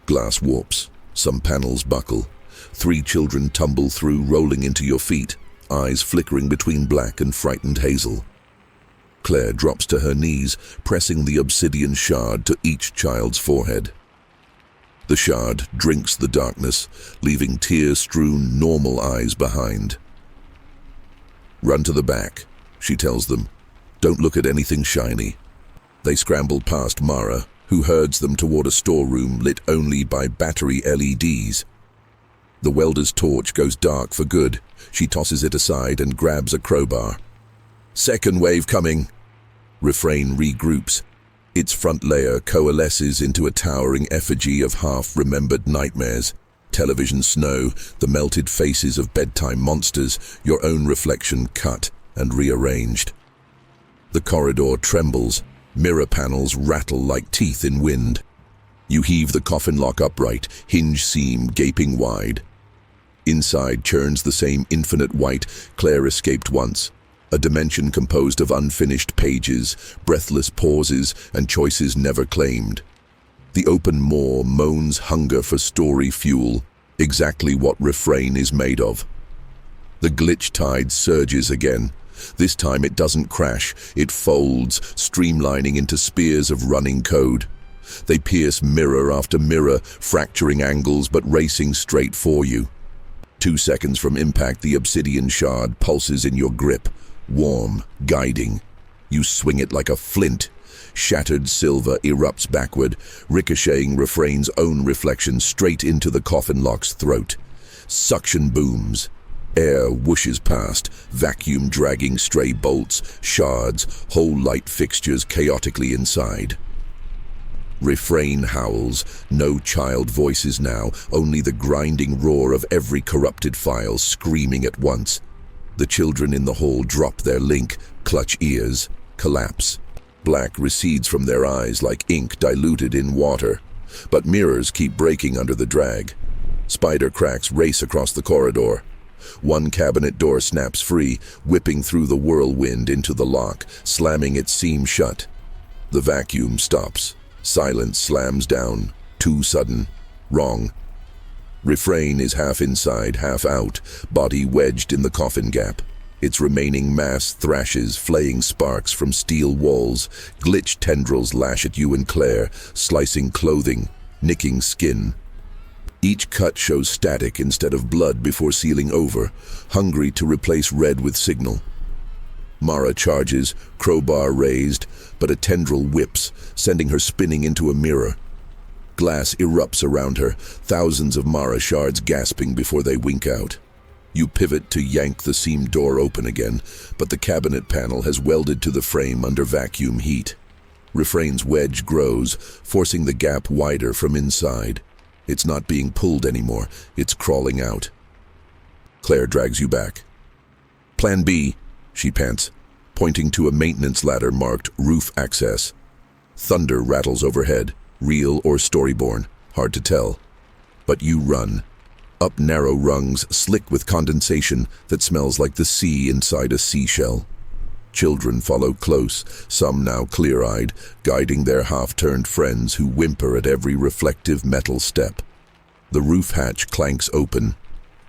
Glass warps, some panels buckle. 3 children tumble through, rolling into your feet, eyes flickering between black and frightened hazel. Clare drops to her knees, pressing the obsidian shard to each child's forehead. The shard drinks the darkness, leaving tear-strewn normal eyes behind. "Run to the back," she tells them. "Don't look at anything shiny." They scramble past Mara, who herds them toward a storeroom lit only by battery LEDs. The welder's torch goes dark for good. She tosses it aside and grabs a crowbar. Second wave coming. Refrain regroups. Its front layer coalesces into a towering effigy of half-remembered nightmares. Television snow, the melted faces of bedtime monsters, your own reflection cut and rearranged. The corridor trembles. Mirror panels rattle like teeth in wind. You heave the coffin lock upright, hinge seam gaping wide. Inside churns the same infinite white Clare escaped once. A dimension composed of unfinished pages, breathless pauses, and choices never claimed. The open maw moans hunger for story fuel, exactly what Refrain is made of. The glitch tide surges again. This time it doesn't crash, it folds, streamlining into spears of running code. They pierce mirror after mirror, fracturing angles but racing straight for you. 2 seconds from impact, the obsidian shard pulses in your grip. Warm, guiding. You swing it like a flint. Shattered silver erupts backward, ricocheting Refrain's own reflection straight into the coffin lock's throat. Suction booms. Air whooshes past, vacuum dragging stray bolts, shards, whole light fixtures chaotically inside. Refrain howls, no child voices now, only the grinding roar of every corrupted file screaming at once. The children in the hall drop their link, clutch ears, collapse. Black recedes from their eyes like ink diluted in water. But mirrors keep breaking under the drag. Spider cracks race across the corridor. One cabinet door snaps free, whipping through the whirlwind into the lock, slamming its seam shut. The vacuum stops. Silence slams down. Too sudden. Wrong. Refrain is half inside, half out, body wedged in the coffin gap. Its remaining mass thrashes, flaying sparks from steel walls. Glitch tendrils lash at you and Clare, slicing clothing, nicking skin. Each cut shows static instead of blood before sealing over, hungry to replace red with signal. Mara charges, crowbar raised, but a tendril whips, sending her spinning into a mirror. Glass erupts around her, thousands of Mara shards gasping before they wink out. You pivot to yank the seam door open again, but the cabinet panel has welded to the frame under vacuum heat. Refrain's wedge grows, forcing the gap wider from inside. It's not being pulled anymore, it's crawling out. Clare drags you back. Plan B, she pants, pointing to a maintenance ladder marked Roof Access. Thunder rattles overhead, real or storyborn, hard to tell. But you run. Up narrow rungs, slick with condensation that smells like the sea inside a seashell. Children follow close, some now clear-eyed, guiding their half-turned friends who whimper at every reflective metal step. The roof hatch clanks open.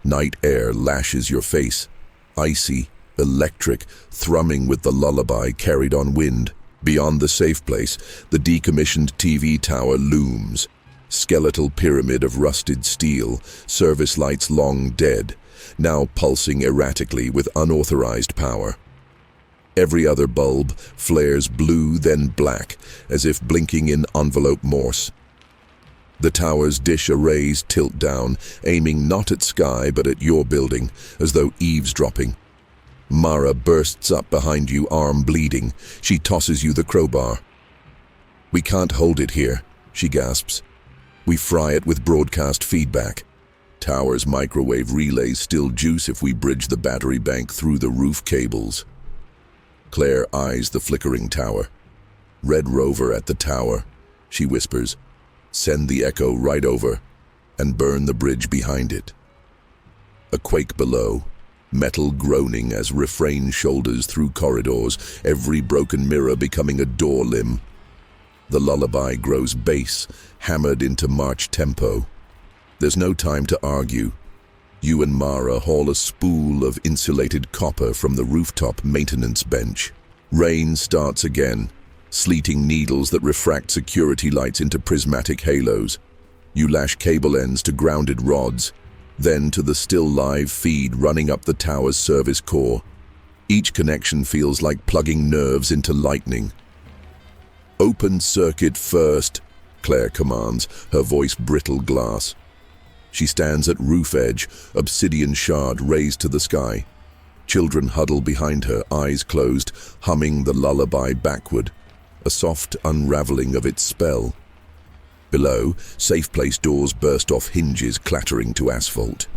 Night air lashes your face. Icy, electric, thrumming with the lullaby carried on wind. Beyond the safe place, the decommissioned TV tower looms. Skeletal pyramid of rusted steel, service lights long dead, now pulsing erratically with unauthorized power. Every other bulb flares blue, then black, as if blinking in envelope Morse. The tower's dish arrays tilt down, aiming not at sky but at your building, as though eavesdropping. Mara bursts up behind you, arm bleeding. She tosses you the crowbar. "We can't hold it here," she gasps. "We fry it with broadcast feedback. Tower's microwave relays still juice if we bridge the battery bank through the roof cables." Clare eyes the flickering tower. "Red Rover at the tower," she whispers. "Send the echo right over, and burn the bridge behind it." A quake below, metal groaning as Refrain shoulders through corridors, every broken mirror becoming a door limb. The lullaby grows bass, hammered into march tempo. There's no time to argue. You and Mara haul a spool of insulated copper from the rooftop maintenance bench. Rain starts again, sleeting needles that refract security lights into prismatic halos. You lash cable ends to grounded rods, then to the still live feed running up the tower's service core. Each connection feels like plugging nerves into lightning. "Open circuit first," Clare commands, her voice brittle glass. She stands at roof edge, obsidian shard raised to the sky. Children huddle behind her, eyes closed, humming the lullaby backward, a soft unraveling of its spell. Below, safe place doors burst off hinges, clattering to asphalt.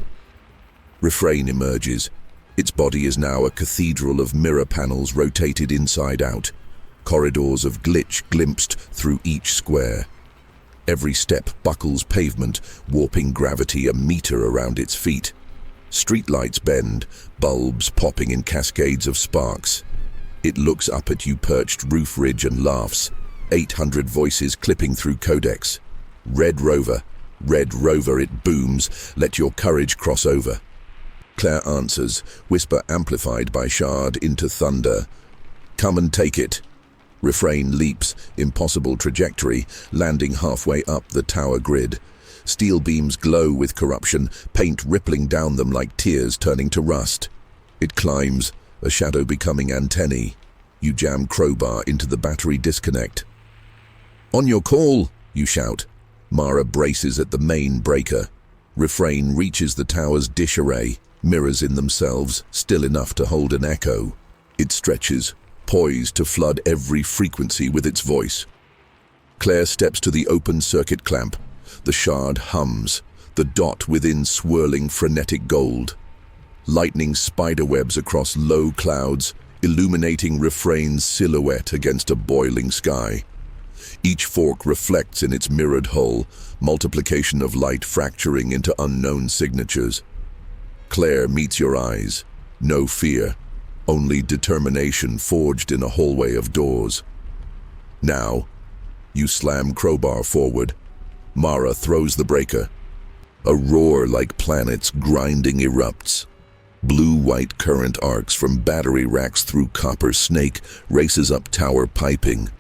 Refrain emerges. Its body is now a cathedral of mirror panels rotated inside out, corridors of glitch glimpsed through each square. Every step buckles pavement, warping gravity a meter around its feet. Streetlights bend, bulbs popping in cascades of sparks. It looks up at you perched roof ridge and laughs, 800 voices clipping through codecs. Red Rover, Red Rover, it booms, let your courage cross over. Clare answers, whisper amplified by shard into thunder. Come and take it. Refrain leaps, impossible trajectory, landing halfway up the tower grid. Steel beams glow with corruption, paint rippling down them like tears turning to rust. It climbs, a shadow becoming antennae. You jam crowbar into the battery disconnect. On your call, you shout. Mara braces at the main breaker. Refrain reaches the tower's dish array, mirrors in themselves, still enough to hold an echo. It stretches, poised to flood every frequency with its voice. Clare steps to the open circuit clamp. The shard hums, the dot within swirling frenetic gold. Lightning spiderwebs across low clouds, illuminating Refrain's silhouette against a boiling sky. Each fork reflects in its mirrored hull, multiplication of light fracturing into unknown signatures. Clare meets your eyes. No fear, only determination forged in a hallway of doors. Now, you slam crowbar forward. Mara throws the breaker. A roar like planets grinding erupts. Blue-white current arcs from battery racks through copper snake races up tower piping.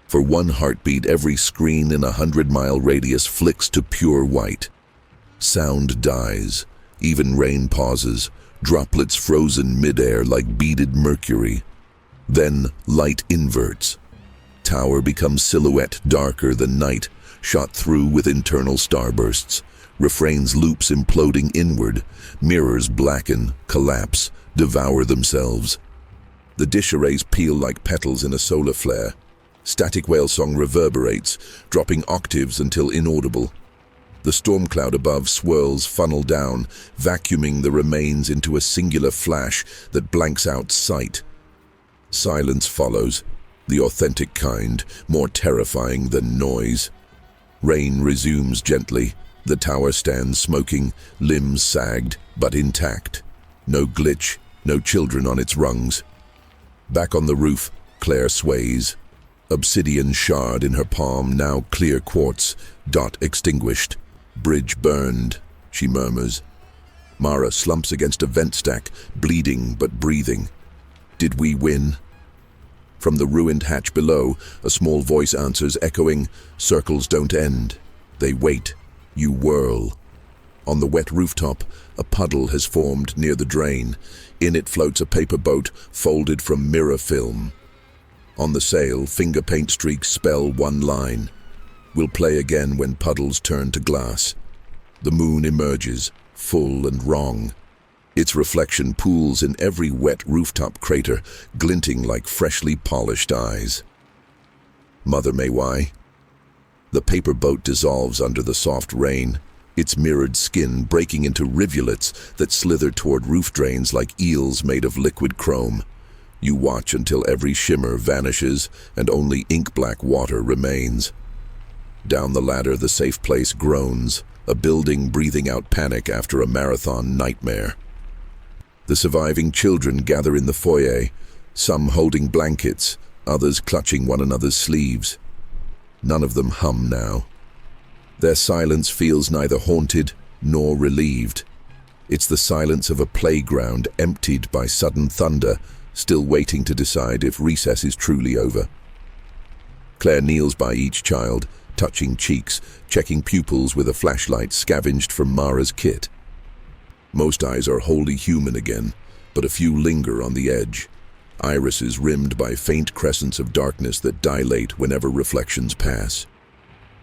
For one heartbeat, every screen in a 100-mile radius flicks to pure white. Sound dies. Even rain pauses, droplets frozen midair like beaded mercury. Then light inverts. Tower becomes silhouette darker than night, shot through with internal starbursts. Refrain's loops imploding inward. Mirrors blacken, collapse, devour themselves. The dish arrays peel like petals in a solar flare. Static whale song reverberates, dropping octaves until inaudible. The storm cloud above swirls funnel down, vacuuming the remains into a singular flash that blanks out sight. Silence follows, the authentic kind, more terrifying than noise. Rain resumes gently. The tower stands smoking, limbs sagged, but intact. No glitch, no children on its rungs. Back on the roof, Clare sways. Obsidian shard in her palm, now clear quartz, dot extinguished. Bridge burned, she murmurs. Mara slumps against a vent stack, bleeding but breathing. Did we win? From the ruined hatch below, a small voice answers, echoing, circles don't end. They wait. You whirl. On the wet rooftop, a puddle has formed near the drain. In it floats a paper boat folded from mirror film. On the sail, finger paint streaks spell one line. We'll play again when puddles turn to glass. The moon emerges, full and wrong. Its reflection pools in every wet rooftop crater, glinting like freshly polished eyes. Mother may why. The paper boat dissolves under the soft rain, its mirrored skin breaking into rivulets that slither toward roof drains like eels made of liquid chrome. You watch until every shimmer vanishes and only ink-black water remains. Down the ladder, the safe place groans, a building breathing out panic after a marathon nightmare. The surviving children gather in the foyer, some holding blankets, others clutching one another's sleeves. None of them hum now. Their silence feels neither haunted nor relieved. It's the silence of a playground emptied by sudden thunder, still waiting to decide if recess is truly over. Clare kneels by each child, touching cheeks, checking pupils with a flashlight scavenged from Mara's kit. Most eyes are wholly human again, but a few linger on the edge. Irises rimmed by faint crescents of darkness that dilate whenever reflections pass.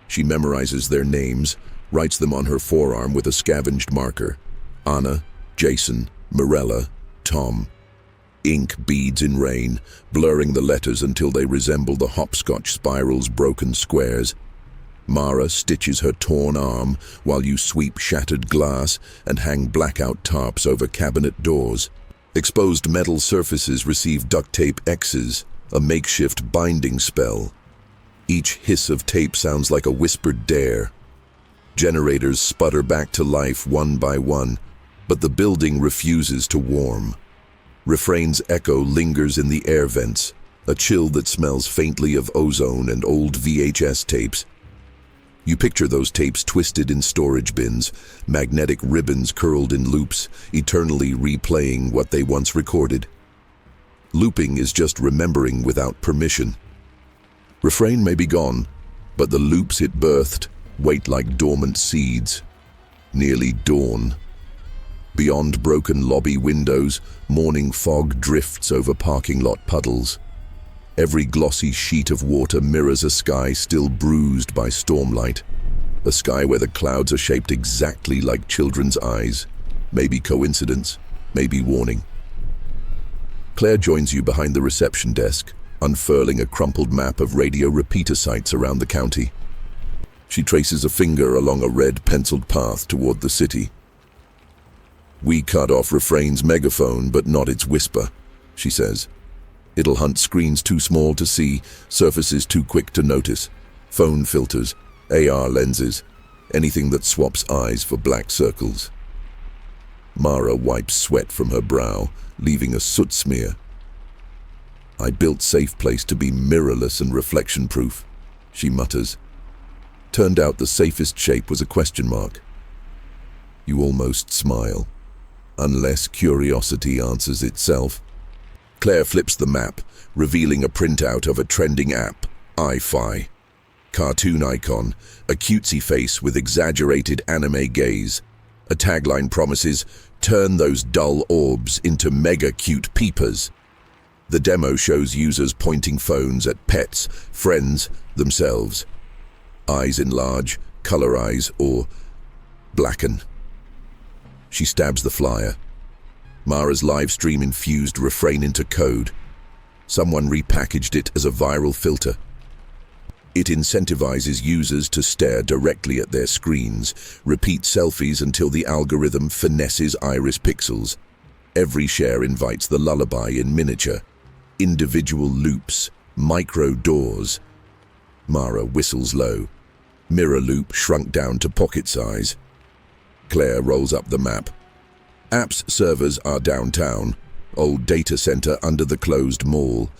She memorizes their names, writes them on her forearm with a scavenged marker. Anna, Jason, Mirella, Tom. Ink beads in rain, blurring the letters until they resemble the hopscotch spiral's broken squares. Mara stitches her torn arm while you sweep shattered glass and hang blackout tarps over cabinet doors. Exposed metal surfaces receive duct tape X's, a makeshift binding spell. Each hiss of tape sounds like a whispered dare. Generators sputter back to life one by one, but the building refuses to warm. Refrain's echo lingers in the air vents, a chill that smells faintly of ozone and old VHS tapes. You picture those tapes twisted in storage bins, magnetic ribbons curled in loops, eternally replaying what they once recorded. Looping is just remembering without permission. Refrain may be gone, but the loops it birthed wait like dormant seeds. Nearly dawn. Beyond broken lobby windows, morning fog drifts over parking lot puddles. Every glossy sheet of water mirrors a sky still bruised by stormlight. A sky where the clouds are shaped exactly like children's eyes. Maybe coincidence, maybe warning. Claire joins you behind the reception desk, unfurling a crumpled map of radio repeater sites around the county. She traces a finger along a red penciled path toward the city. "We cut off Refrain's megaphone, but not its whisper," she says. "It'll hunt screens too small to see, surfaces too quick to notice. Phone filters, AR lenses, anything that swaps eyes for black circles." Mara wipes sweat from her brow, leaving a soot smear. "I built Safe Place to be mirrorless and reflection-proof," she mutters. "Turned out the safest shape was a question mark." You almost smile. Unless curiosity answers itself. Claire flips the map, revealing a printout of a trending app, iFi. Cartoon icon, a cutesy face with exaggerated anime gaze. A tagline promises, "Turn those dull orbs into mega-cute peepers." The demo shows users pointing phones at pets, friends, themselves. Eyes enlarge, colorize, or blacken. She stabs the flyer. Mara's livestream infused Refrain into code. Someone repackaged it as a viral filter. It incentivizes users to stare directly at their screens, repeat selfies until the algorithm finesses iris pixels. Every share invites the lullaby in miniature. Individual loops, micro doors. Mara whistles low. Mirrorloop shrunk down to pocket size. Claire rolls up the map. App's servers are downtown, old data center under the closed mall.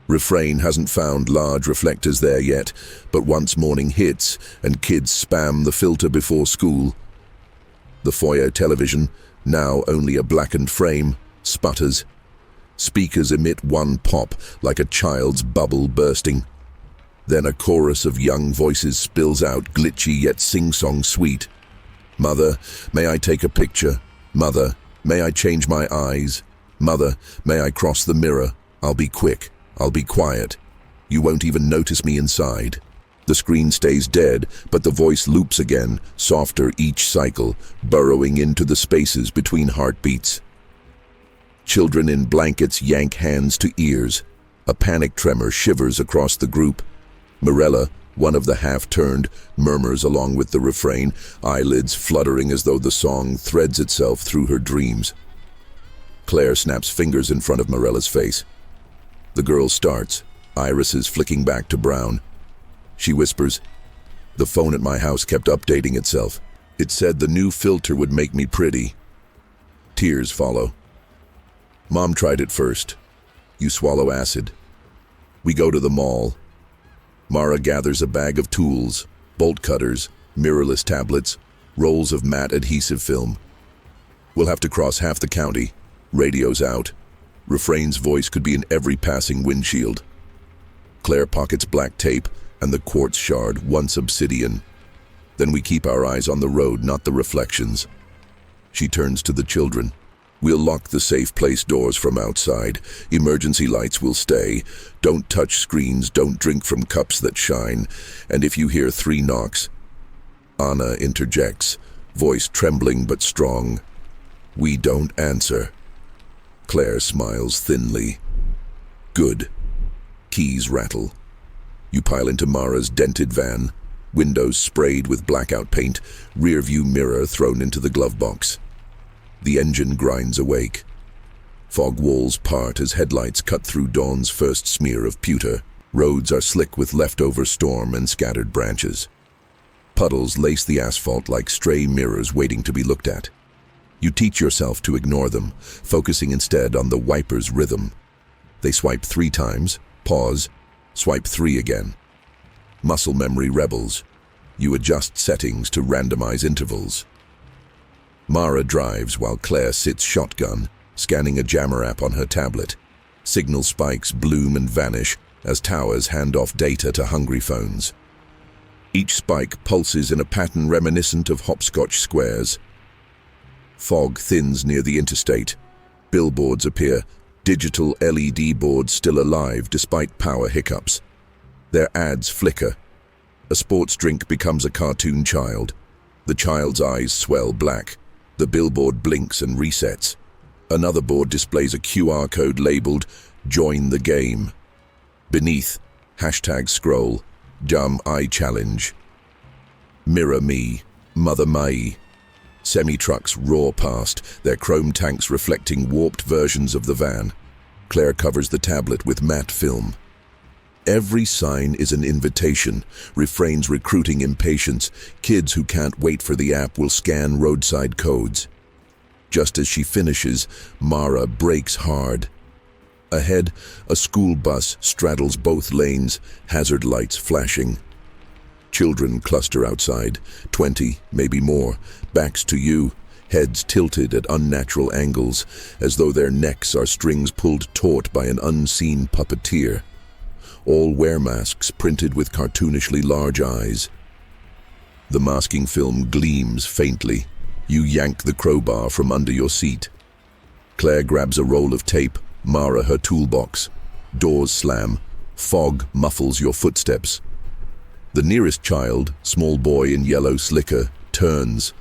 Refrain hasn't found large reflectors there yet, but once morning hits and kids spam the filter before school. The foyer television, now only a blackened frame, sputters. Speakers emit one pop like a child's bubble bursting. Then a chorus of young voices spills out, glitchy yet sing-song sweet. "Mother, may I take a picture? Mother, may I change my eyes? Mother, may I cross the mirror? I'll be quick. I'll be quiet. You won't even notice me inside." The screen stays dead, but the voice loops again, softer each cycle, burrowing into the spaces between heartbeats. Children in blankets yank hands to ears. A panic tremor shivers across the group. Mirella, one of the half-turned, murmurs along with the refrain, eyelids fluttering as though the song threads itself through her dreams. Claire snaps fingers in front of Mirella's face. The girl starts, irises flicking back to brown. She whispers, "The phone at my house kept updating itself. It said the new filter would make me pretty." Tears follow. "Mom tried it first." You swallow acid. We go to the mall. Mara gathers a bag of tools, bolt cutters, mirrorless tablets, rolls of matte adhesive film. "We'll have to cross half the county. Radio's out." Refrain's voice could be in every passing windshield. Claire pockets black tape and the quartz shard, once obsidian. Then we keep our eyes on the road, not the reflections. She turns to the children. "We'll lock the Safe Place doors from outside. Emergency lights will stay. Don't touch screens, don't drink from cups that shine. And if you hear 3 knocks..." Anna interjects, voice trembling but strong. We don't answer. Claire smiles thinly. Good. Keys rattle. You pile into Mara's dented van, windows sprayed with blackout paint, rear-view mirror thrown into the glove box. The engine grinds awake. Fog walls part as headlights cut through dawn's first smear of pewter. Roads are slick with leftover storm and scattered branches. Puddles lace the asphalt like stray mirrors waiting to be looked at. You teach yourself to ignore them, focusing instead on the wiper's rhythm. They swipe 3 times, pause, swipe 3 again. Muscle memory rebels. You adjust settings to randomize intervals. Mara drives while Claire sits shotgun, scanning a jammer app on her tablet. Signal spikes bloom and vanish as towers hand off data to hungry phones. Each spike pulses in a pattern reminiscent of hopscotch squares. Fog thins near the interstate. Billboards appear, digital LED boards still alive despite power hiccups. Their ads flicker. A sports drink becomes a cartoon child. The child's eyes swell black. The billboard blinks and resets. Another board displays a QR code labeled, Join the Game. Beneath, hashtag scroll, Dumb Eye Challenge. Mirror me, Mother Mai. Semi-trucks roar past, their chrome tanks reflecting warped versions of the van. Claire covers the tablet with matte film. Every sign is an invitation, Refrain's recruiting impatience. Kids who can't wait for the app will scan roadside codes. Just as she finishes, Mara brakes hard. Ahead, a school bus straddles both lanes, hazard lights flashing. Children cluster outside, 20, maybe more, backs to you, heads tilted at unnatural angles, as though their necks are strings pulled taut by an unseen puppeteer. All wear masks printed with cartoonishly large eyes. The masking film gleams faintly. You yank the crowbar from under your seat. Claire grabs a roll of tape, Mara her toolbox. Doors slam. Fog muffles your footsteps. The nearest child, small boy in yellow slicker, turns.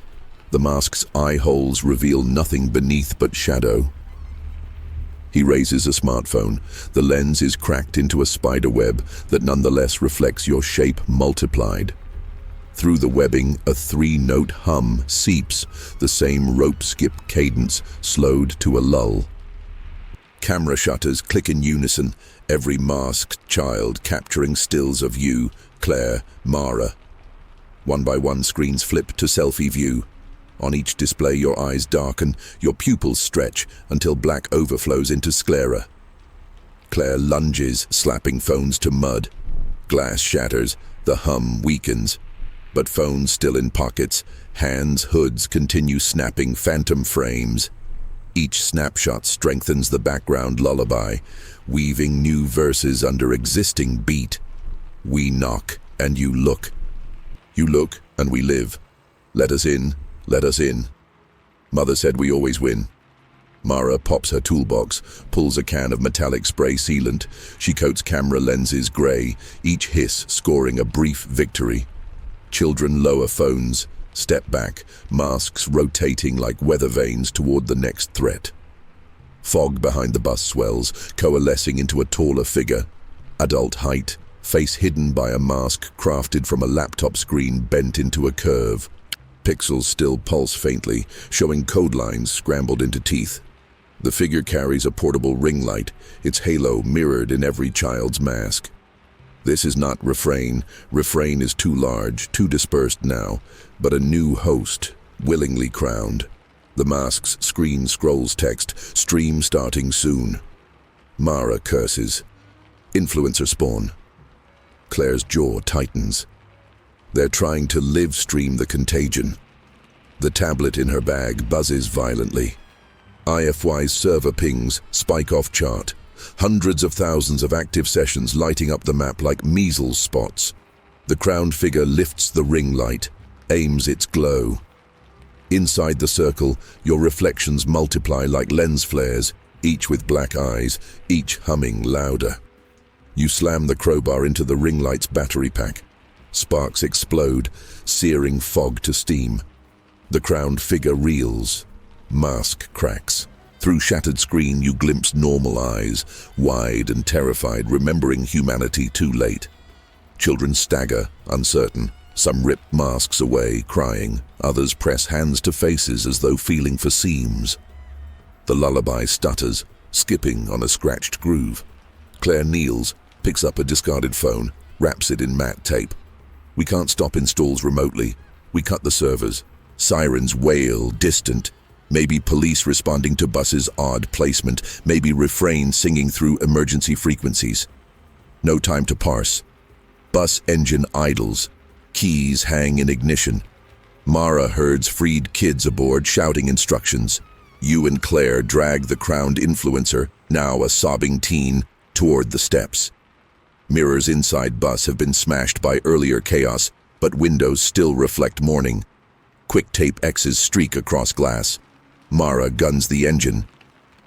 The mask's eye holes reveal nothing beneath but shadow. He raises a smartphone. The lens is cracked into a spider web that nonetheless reflects your shape multiplied. Through the webbing, a 3-note hum seeps, the same rope-skip cadence slowed to a lull. Camera shutters click in unison, every masked child capturing stills of you, Claire, Mara. One by one, screens flip to selfie view. On each display, your eyes darken, your pupils stretch until black overflows into sclera. Claire lunges, slapping phones to mud. Glass shatters, the hum weakens. But phones still in pockets, hands, hoods continue snapping phantom frames. Each snapshot strengthens the background lullaby, weaving new verses under existing beat. We knock, and you look. You look, and we live. Let us in, let us in. Mother said we always win. Mara pops her toolbox, pulls a can of metallic spray sealant. She coats camera lenses gray, each hiss scoring a brief victory. Children lower phones, step back, masks rotating like weather vanes toward the next threat. Fog behind the bus swells, coalescing into a taller figure. Adult height, face hidden by a mask crafted from a laptop screen bent into a curve. Pixels still pulse faintly, showing code lines scrambled into teeth. The figure carries a portable ring light, its halo mirrored in every child's mask. This is not Refrain. Refrain is too large, too dispersed now, but a new host, willingly crowned. The mask's screen scrolls text, stream starting soon. Mara curses. Influencer spawn. Claire's jaw tightens. They're trying to live stream the contagion. The tablet in her bag buzzes violently. IFY's server pings, spike off chart. Hundreds of thousands of active sessions lighting up the map like measles spots. The crowned figure lifts the ring light, aims its glow. Inside the circle, your reflections multiply like lens flares, each with black eyes, each humming louder. You slam the crowbar into the ring light's battery pack. Sparks explode, searing fog to steam. The crowned figure reels. Mask cracks. Through shattered screen you glimpse normal eyes, wide and terrified, remembering humanity too late. Children stagger, uncertain. Some rip masks away, crying. Others press hands to faces as though feeling for seams. The lullaby stutters, skipping on a scratched groove. Claire kneels, picks up a discarded phone, wraps it in matte tape. We can't stop installs remotely. We cut the servers. Sirens wail, distant. Maybe police responding to buses' odd placement. Maybe Refrain singing through emergency frequencies. No time to parse. Bus engine idles. Keys hang in ignition. Mara herds freed kids aboard, shouting instructions. You and Claire drag the crowned influencer, now a sobbing teen, toward the steps. Mirrors inside bus have been smashed by earlier chaos, but windows still reflect morning. Quick tape X's streak across glass. Mara guns the engine.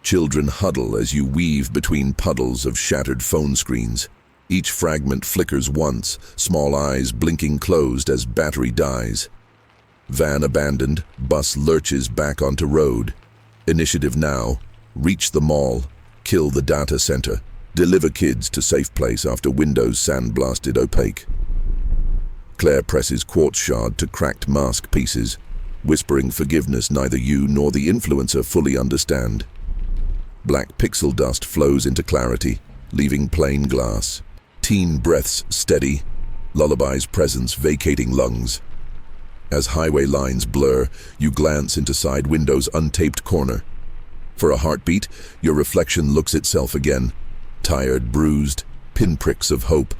Children huddle as you weave between puddles of shattered phone screens. Each fragment flickers once, small eyes blinking closed as battery dies. Van abandoned, bus lurches back onto road. Initiative now. Reach the mall. Kill the data center. Deliver kids to safe place after windows sandblasted opaque. Claire presses quartz shard to cracked mask pieces, whispering forgiveness neither you nor the influencer fully understand. Black pixel dust flows into clarity, leaving plain glass. Teen breaths steady, lullaby's presence vacating lungs. As highway lines blur, you glance into side window's untaped corner. For a heartbeat, your reflection looks itself again, tired, bruised, pinpricks of hope.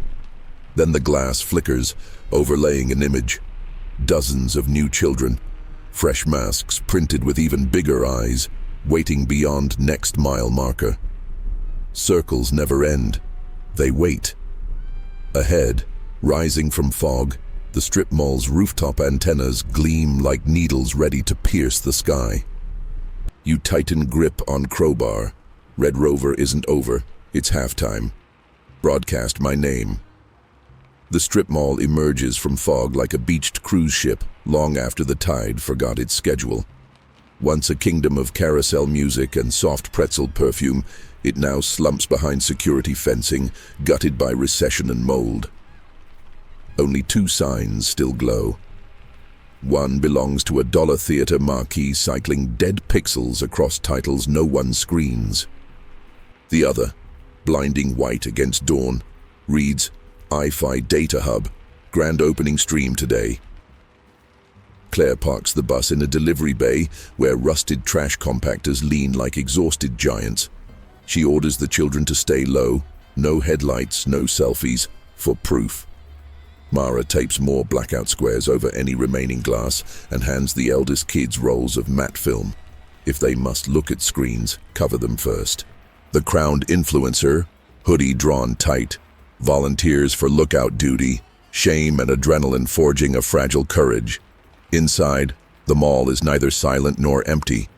Then the glass flickers, overlaying an image. Dozens of new children, fresh masks printed with even bigger eyes, waiting beyond next mile marker. Circles never end. They wait. Ahead, rising from fog, the strip mall's rooftop antennas gleam like needles ready to pierce the sky. You tighten grip on crowbar. Red Rover isn't over. It's halftime. Broadcast my name. The strip mall emerges from fog like a beached cruise ship long after the tide forgot its schedule. Once a kingdom of carousel music and soft pretzel perfume, it now slumps behind security fencing, gutted by recession and mold. Only two signs still glow. One belongs to a dollar theater marquee cycling dead pixels across titles no one screens. The other, blinding white against dawn, reads, "Wi-Fi Data Hub, grand opening stream today." Claire parks the bus in a delivery bay where rusted trash compactors lean like exhausted giants. She orders the children to stay low, no headlights, no selfies, for proof. Mara tapes more blackout squares over any remaining glass and hands the eldest kids rolls of matte film. If they must look at screens, cover them first. The crowned influencer, hoodie drawn tight, volunteers for lookout duty, shame and adrenaline forging a fragile courage. Inside, the mall is neither silent nor empty.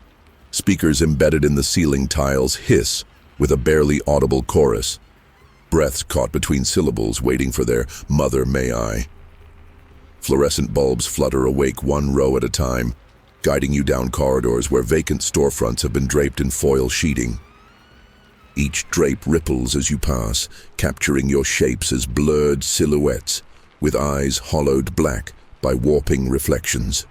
Speakers embedded in the ceiling tiles hiss with a barely audible chorus. Breaths caught between syllables waiting for their "Mother, may I." Fluorescent bulbs flutter awake one row at a time, guiding you down corridors where vacant storefronts have been draped in foil sheeting. Each drape ripples as you pass, capturing your shapes as blurred silhouettes, with eyes hollowed black by warping reflections.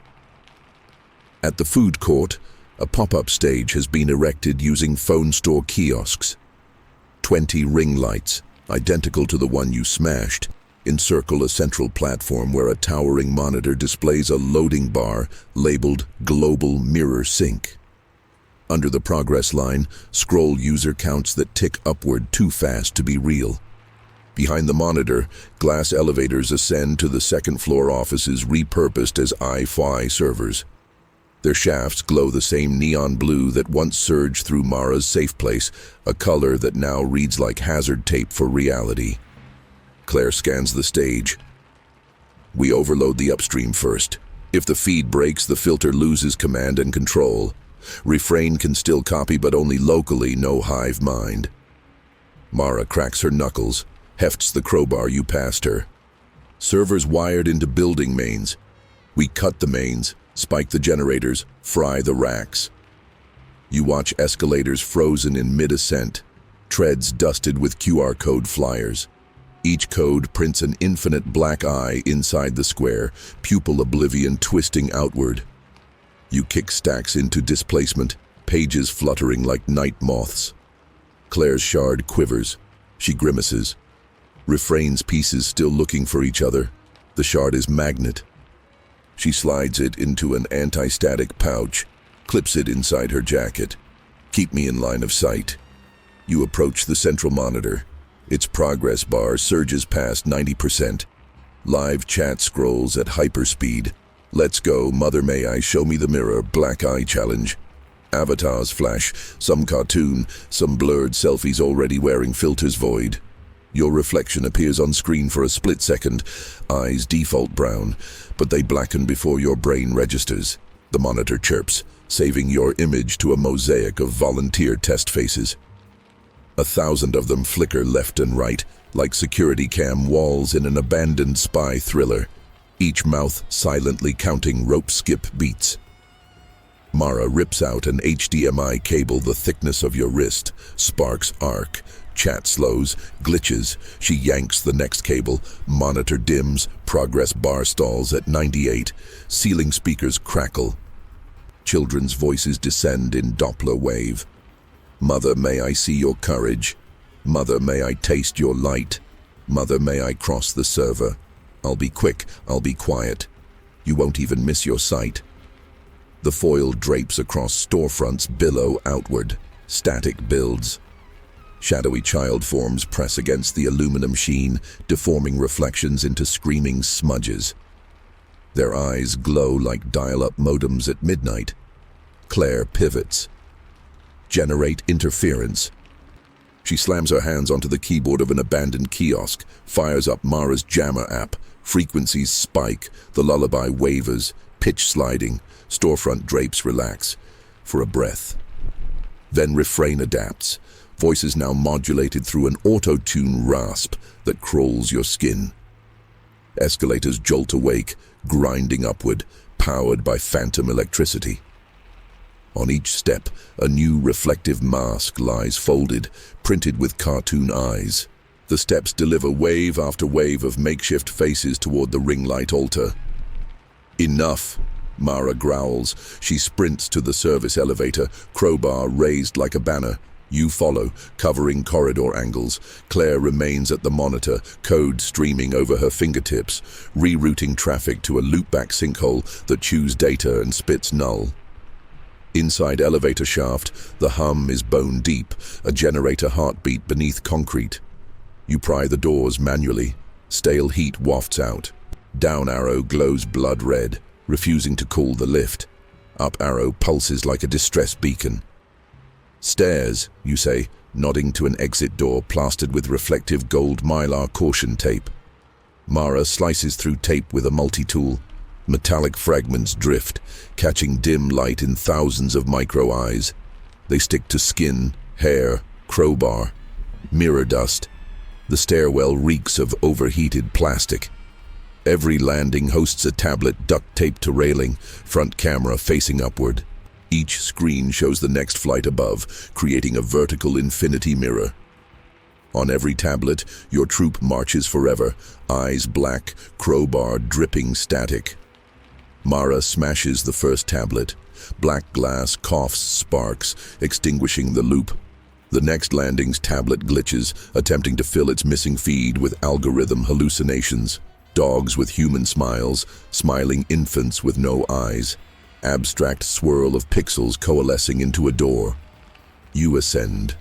At the food court, a pop-up stage has been erected using phone store kiosks. 20 ring lights, identical to the one you smashed, encircle a central platform where a towering monitor displays a loading bar labeled Global Mirror Sync. Under the progress line, scroll user counts that tick upward too fast to be real. Behind the monitor, glass elevators ascend to the second-floor offices repurposed as Wi-Fi servers. Their shafts glow the same neon blue that once surged through Mara's safe place, a color that now reads like hazard tape for reality. Claire scans the stage. We overload the upstream first. If the feed breaks, the filter loses command and control. Refrain can still copy, but only locally, no hive mind. Mara cracks her knuckles, hefts the crowbar you passed her. Servers wired into building mains. We cut the mains, spike the generators, fry the racks. You watch escalators frozen in mid-ascent, treads dusted with QR code flyers. Each code prints an infinite black eye inside the square, pupil oblivion twisting outward. You kick stacks into displacement, pages fluttering like night moths. Clare's shard quivers. She grimaces. Refrain's pieces still looking for each other. The shard is magnet. She slides it into an anti-static pouch, clips it inside her jacket. Keep me in line of sight. You approach the central monitor. Its progress bar surges past 90%. Live chat scrolls at hyperspeed. Let's go, Mother May I show me the mirror, black eye challenge. Avatars flash, some cartoon, some blurred selfies already wearing filters void. Your reflection appears on screen for a split second, eyes default brown, but they blacken before your brain registers. The monitor chirps, saving your image to a mosaic of volunteer test faces. 1,000 of them flicker left and right, like security cam walls in an abandoned spy thriller, each mouth silently counting rope skip beats. Mara rips out an HDMI cable the thickness of your wrist, sparks arc, chat slows, glitches. She yanks the next cable, monitor dims, progress bar stalls at 98, ceiling speakers crackle. Children's voices descend in Doppler wave. Mother, may I see your courage? Mother, may I taste your light? Mother, may I cross the server? I'll be quick, I'll be quiet. You won't even miss your sight. The foil drapes across storefronts billow outward, static builds. Shadowy child forms press against the aluminum sheen, deforming reflections into screaming smudges. Their eyes glow like dial-up modems at midnight. Clare pivots. Generate interference. She slams her hands onto the keyboard of an abandoned kiosk, fires up Mara's jammer app. Frequencies spike, the lullaby wavers, pitch sliding, storefront drapes relax, for a breath. Then Refrain adapts, voices now modulated through an auto-tune rasp that crawls your skin. Escalators jolt awake, grinding upward, powered by phantom electricity. On each step, a new reflective mask lies folded, printed with cartoon eyes. The steps deliver wave after wave of makeshift faces toward the ring light altar. Enough, Mara growls. She sprints to the service elevator, crowbar raised like a banner. You follow, covering corridor angles. Clare remains at the monitor, code streaming over her fingertips, rerouting traffic to a loopback sinkhole that chews data and spits null. Inside elevator shaft, the hum is bone deep, a generator heartbeat beneath concrete. You pry the doors manually. Stale heat wafts out. Down arrow glows blood red, refusing to call the lift. Up arrow pulses like a distress beacon. Stairs, you say, nodding to an exit door plastered with reflective gold mylar caution tape. Mara slices through tape with a multi-tool. Metallic fragments drift, catching dim light in thousands of micro eyes. They stick to skin, hair, crowbar, mirror dust. The stairwell reeks of overheated plastic. Every landing hosts a tablet duct taped to railing, front camera facing upward. Each screen shows the next flight above, creating a vertical infinity mirror. On every tablet, your troop marches forever, eyes black, crowbar dripping static. Mara smashes the first tablet. Black glass coughs sparks, extinguishing the loop. The next landing's tablet glitches, attempting to fill its missing feed with algorithm hallucinations. Dogs with human smiles, smiling infants with no eyes. Abstract swirl of pixels coalescing into a door. You ascend.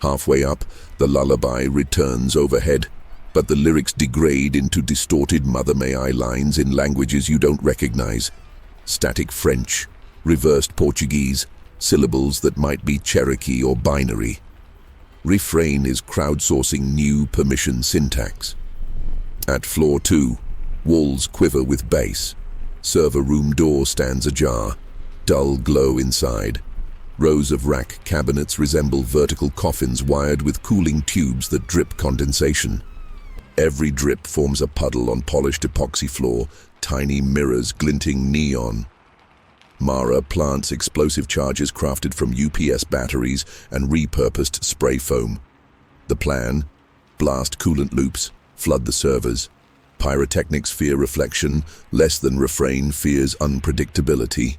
Halfway up, the lullaby returns overhead, but the lyrics degrade into distorted Mother May I lines in languages you don't recognize. Static French, reversed Portuguese, syllables that might be Cherokee or binary. Refrain is crowdsourcing new permission syntax. At floor 2, walls quiver with bass. Server room door stands ajar, dull glow inside. Rows of rack cabinets resemble vertical coffins wired with cooling tubes that drip condensation. Every drip forms a puddle on polished epoxy floor, tiny mirrors glinting neon. Mara plants explosive charges crafted from UPS batteries and repurposed spray foam. The plan? Blast coolant loops, flood the servers. Pyrotechnics fear reflection, less than Refrain fears unpredictability.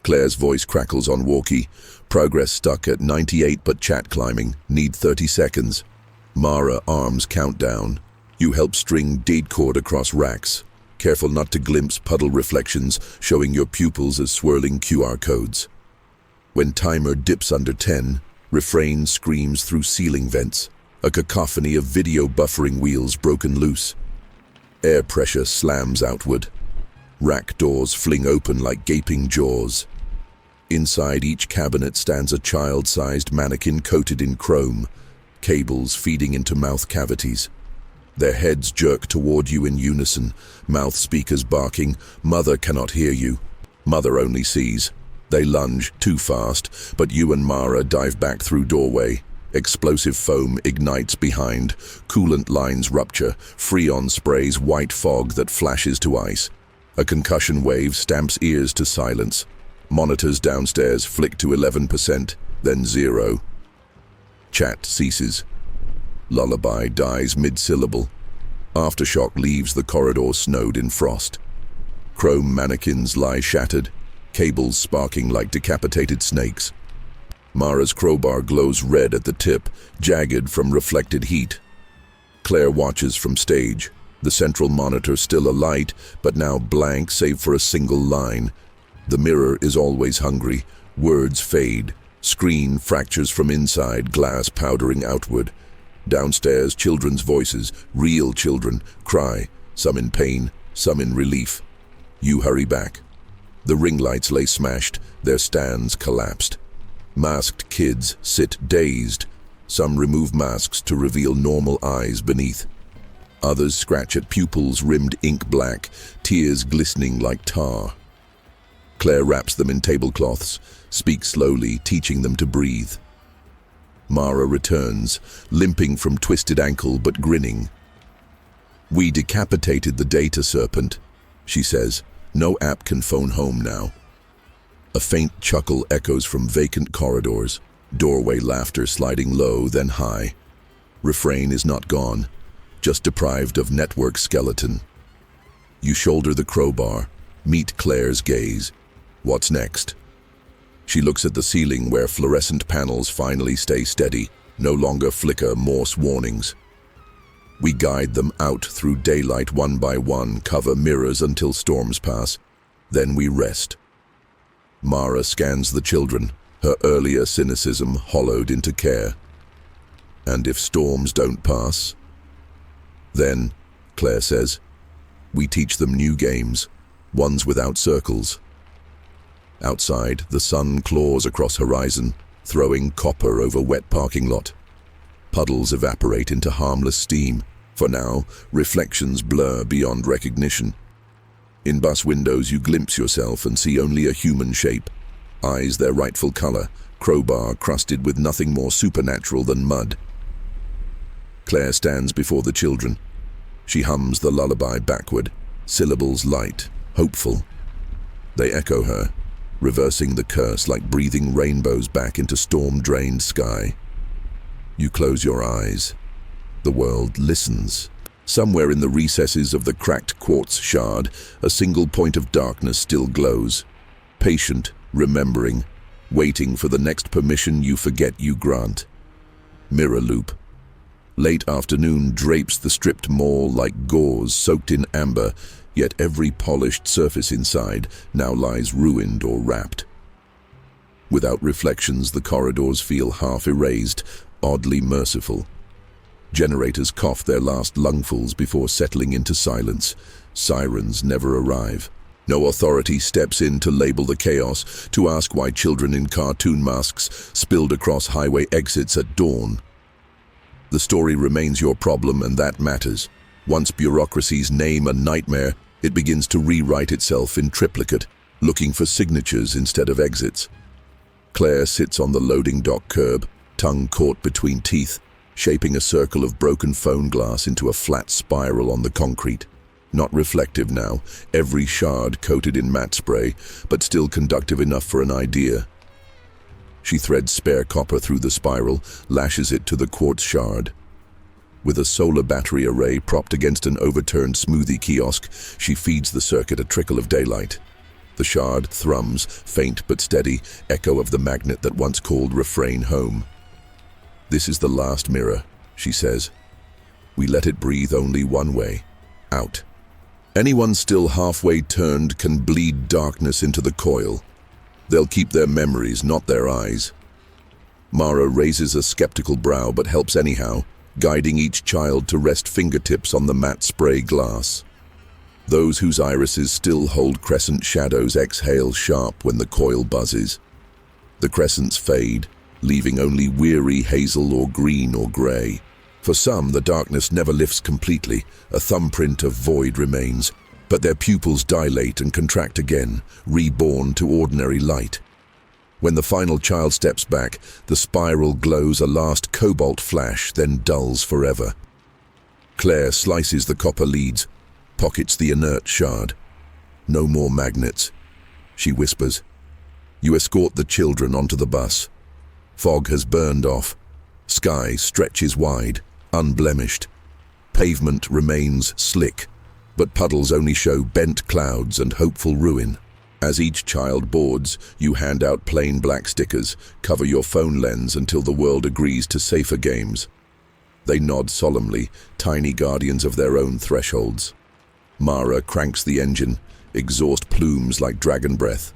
Claire's voice crackles on walkie. Progress stuck at 98 but chat climbing. Need 30 seconds. Mara arms countdown. You help string date cord across racks. Careful not to glimpse puddle reflections, showing your pupils as swirling QR codes. When timer dips under 10, Refrain screams through ceiling vents. A cacophony of video buffering wheels broken loose. Air pressure slams outward. Rack doors fling open like gaping jaws. Inside each cabinet stands a child-sized mannequin coated in chrome, cables feeding into mouth cavities. Their heads jerk toward you in unison, mouth speakers barking, "Mother cannot hear you." Mother only sees. They lunge, too fast, but you and Mara dive back through doorway. Explosive foam ignites behind, coolant lines rupture, Freon sprays white fog that flashes to ice. A concussion wave stamps ears to silence. Monitors downstairs flick to 11%, then 0. Chat ceases. Lullaby dies mid-syllable. Aftershock leaves the corridor snowed in frost. Chrome mannequins lie shattered, cables sparking like decapitated snakes. Mara's crowbar glows red at the tip, jagged from reflected heat. Claire watches from stage, the central monitor still alight, but now blank save for a single line. The mirror is always hungry. Words fade. Screen fractures from inside, glass powdering outward. Downstairs, children's voices, real children, cry, some in pain, some in relief. You hurry back. The ring lights lay smashed, their stands collapsed. Masked kids sit dazed. Some remove masks to reveal normal eyes beneath. Others scratch at pupils rimmed ink black, tears glistening like tar. Claire wraps them in tablecloths, speaks slowly, teaching them to breathe. Mara returns, limping from twisted ankle but grinning. "We decapitated the data serpent," she says. "No app can phone home now." A faint chuckle echoes from vacant corridors, doorway laughter sliding low, then high. Refrain is not gone, just deprived of network skeleton. You shoulder the crowbar, meet Claire's gaze. What's next? She looks at the ceiling where fluorescent panels finally stay steady, no longer flicker Morse warnings. We guide them out through daylight one by one, cover mirrors until storms pass. Then we rest. Mara scans the children, her earlier cynicism hollowed into care. And if storms don't pass? Then, Claire says, we teach them new games, ones without circles. Outside, the sun claws across horizon, throwing copper over wet parking lot. Puddles evaporate into harmless steam. For now, reflections blur beyond recognition. In bus windows, you glimpse yourself and see only a human shape. Eyes their rightful color, crowbar crusted with nothing more supernatural than mud. Claire stands before the children. She hums the lullaby backward, syllables light, hopeful. They echo her, reversing the curse like breathing rainbows back into storm-drained sky. You close your eyes. The world listens. Somewhere in the recesses of the cracked quartz shard, a single point of darkness still glows. Patient, remembering, waiting for the next permission you forget you grant. Mirrorloop. Late afternoon drapes the stripped mall like gauze soaked in amber, yet every polished surface inside now lies ruined or wrapped. Without reflections, the corridors feel half erased, oddly merciful. Generators cough their last lungfuls before settling into silence. Sirens never arrive. No authority steps in to label the chaos, to ask why children in cartoon masks spilled across highway exits at dawn. The story remains your problem, and that matters. Once bureaucracies name a nightmare, it begins to rewrite itself in triplicate, looking for signatures instead of exits. Claire sits on the loading dock curb, tongue caught between teeth. shaping a circle of broken phone glass into a flat spiral on the concrete. Not reflective now, every shard coated in matte spray, but still conductive enough for an idea. She threads spare copper through the spiral, lashes it to the quartz shard. With a solar battery array propped against an overturned smoothie kiosk, she feeds the circuit a trickle of daylight. The shard thrums, faint but steady, echo of the magnet that once called Refrain home. "This is the last mirror," she says. "We let it breathe only one way, out. Anyone still halfway turned can bleed darkness into the coil. They'll keep their memories, not their eyes." Mara raises a skeptical brow but helps anyhow, guiding each child to rest fingertips on the matte spray glass. Those whose irises still hold crescent shadows exhale sharp when the coil buzzes. The crescents fade, leaving only weary hazel or green or grey. For some, the darkness never lifts completely, a thumbprint of void remains, but their pupils dilate and contract again, reborn to ordinary light. When the final child steps back, the spiral glows a last cobalt flash, then dulls forever. Clare slices the copper leads, pockets the inert shard. "No more magnets," she whispers. You escort the children onto the bus. Fog has burned off. Sky stretches wide, unblemished. Pavement remains slick, but puddles only show bent clouds and hopeful ruin. As each child boards, you hand out plain black stickers, cover your phone lens until the world agrees to safer games. They nod solemnly, tiny guardians of their own thresholds. Mara cranks the engine, exhaust plumes like dragon breath.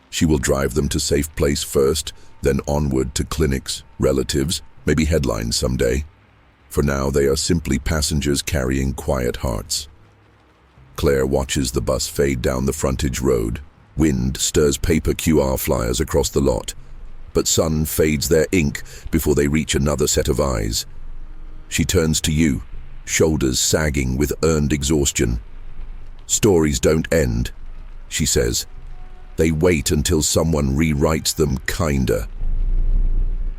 She will drive them to safe place first, then onward to clinics, relatives, maybe headlines someday. For now, they are simply passengers carrying quiet hearts. Clare watches the bus fade down the frontage road. Wind stirs paper QR flyers across the lot, but sun fades their ink before they reach another set of eyes. She turns to you, shoulders sagging with earned exhaustion. "Stories don't end," she says. "They wait until someone rewrites them kinder."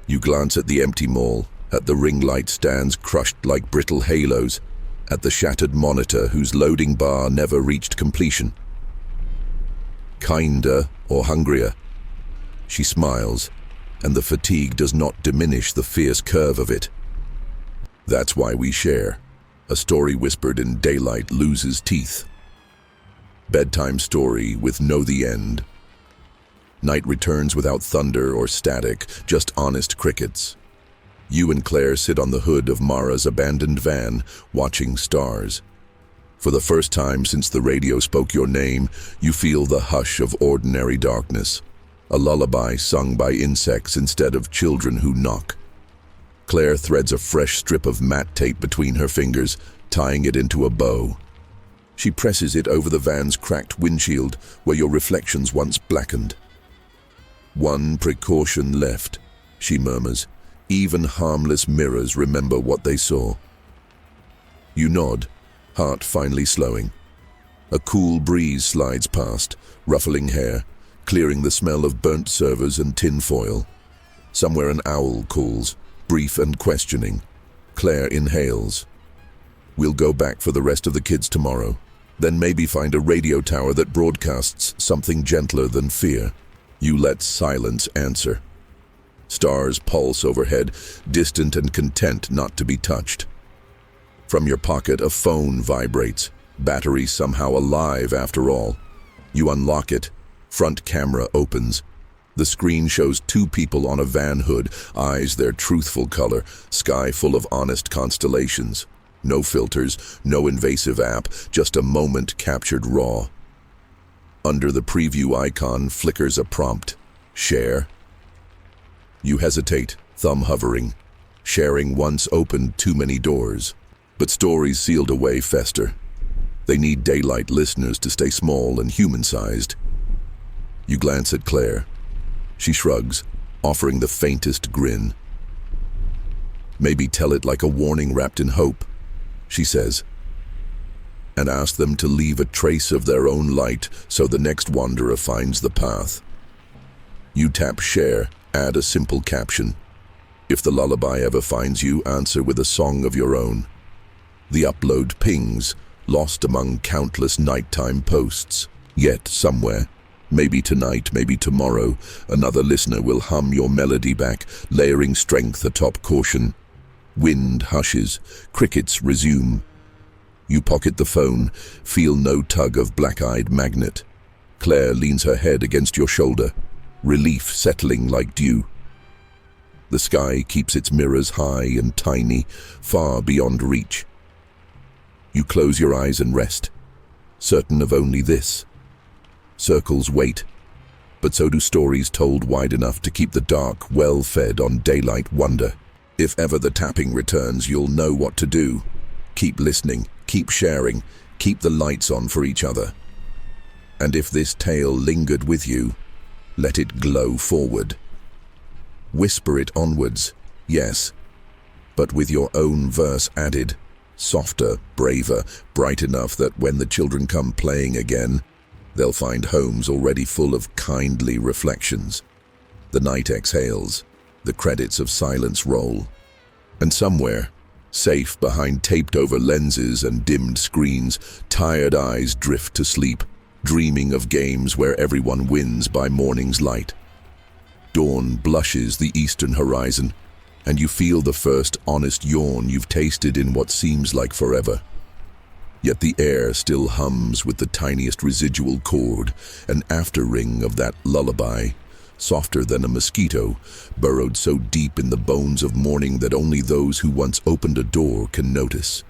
You glance at the empty mall, at the ring light stands crushed like brittle halos, at the shattered monitor whose loading bar never reached completion. Kinder or hungrier? She smiles, and the fatigue does not diminish the fierce curve of it. "That's why we share." A story whispered in daylight loses teeth. Bedtime story with know the end. Night returns without thunder or static, just honest crickets. You and Clare sit on the hood of Mara's abandoned van, watching stars. For the first time since the radio spoke your name, you feel the hush of ordinary darkness. A lullaby sung by insects instead of children who knock. Clare threads a fresh strip of matte tape between her fingers, tying it into a bow. She presses it over the van's cracked windshield, where your reflections once blackened. "One precaution left," she murmurs. "Even harmless mirrors remember what they saw." You nod, heart finally slowing. A cool breeze slides past, ruffling hair, clearing the smell of burnt servers and tin foil. Somewhere an owl calls, brief and questioning. Clare inhales. "We'll go back for the rest of the kids tomorrow, then maybe find a radio tower that broadcasts something gentler than fear." You let silence answer. Stars pulse overhead, distant and content not to be touched. From your pocket, a phone vibrates, battery somehow alive after all. You unlock it, front camera opens. The screen shows two people on a van hood, eyes their truthful color, sky full of honest constellations. No filters, no invasive app, just a moment captured raw. Under the preview icon flickers a prompt, share. You hesitate, thumb hovering. Sharing once opened too many doors. But stories sealed away fester. They need daylight listeners to stay small and human-sized. You glance at Clare. She shrugs, offering the faintest grin. "Maybe tell it like a warning wrapped in hope," she says. "And ask them to leave a trace of their own light so the next wanderer finds the path." You tap share, add a simple caption. If the lullaby ever finds you, answer with a song of your own. The upload pings, lost among countless nighttime posts. Yet somewhere, maybe tonight, maybe tomorrow, another listener will hum your melody back, layering strength atop caution. Wind hushes, crickets resume. You pocket the phone, feel no tug of black-eyed magnet. Clare leans her head against your shoulder, relief settling like dew. The sky keeps its mirrors high and tiny, far beyond reach. You close your eyes and rest, certain of only this. Circles wait, but so do stories told wide enough to keep the dark well fed on daylight wonder. If ever the tapping returns, you'll know what to do. Keep listening, keep sharing, keep the lights on for each other. And if this tale lingered with you, let it glow forward. Whisper it onwards, yes, but with your own verse added, softer, braver, bright enough that when the children come playing again, they'll find homes already full of kindly reflections. The night exhales, the credits of silence roll, and somewhere, safe behind taped-over lenses and dimmed screens, tired eyes drift to sleep, dreaming of games where everyone wins by morning's light. Dawn blushes the eastern horizon, and you feel the first honest yawn you've tasted in what seems like forever. Yet the air still hums with the tiniest residual chord, an after-ring of that lullaby, softer than a mosquito, burrowed so deep in the bones of morning that only those who once opened a door can notice.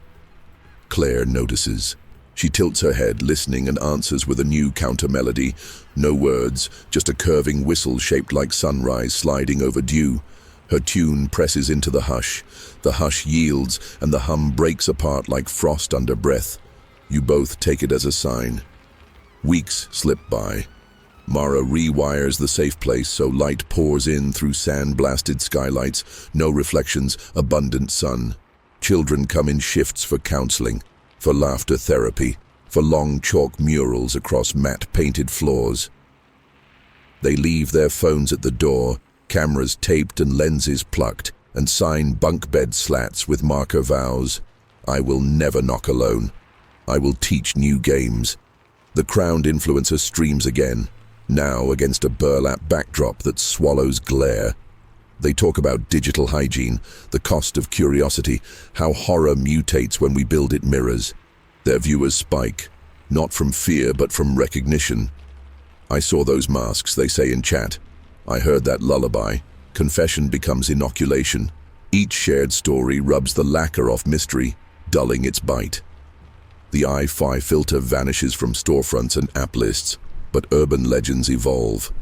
Clare notices. She tilts her head, listening, and answers with a new counter-melody. No words, just a curving whistle shaped like sunrise sliding over dew. Her tune presses into the hush. The hush yields, and the hum breaks apart like frost under breath. You both take it as a sign. Weeks slip by. Mara rewires the safe place so light pours in through sand-blasted skylights, no reflections, abundant sun. Children come in shifts for counseling, for laughter therapy, for long chalk murals across matte-painted floors. They leave their phones at the door, cameras taped and lenses plucked, and sign bunk bed slats with marker vows. I will never knock alone. I will teach new games. The crowned influencer streams again, now against a burlap backdrop that swallows glare. They talk about digital hygiene, the cost of curiosity, how horror mutates when we build it mirrors. Their viewers spike, not from fear but from recognition. I saw those masks, they say in chat. I heard that lullaby. Confession becomes inoculation. Each shared story rubs the lacquer off mystery, dulling its bite. The i5 filter vanishes from storefronts and app lists, but urban legends evolve.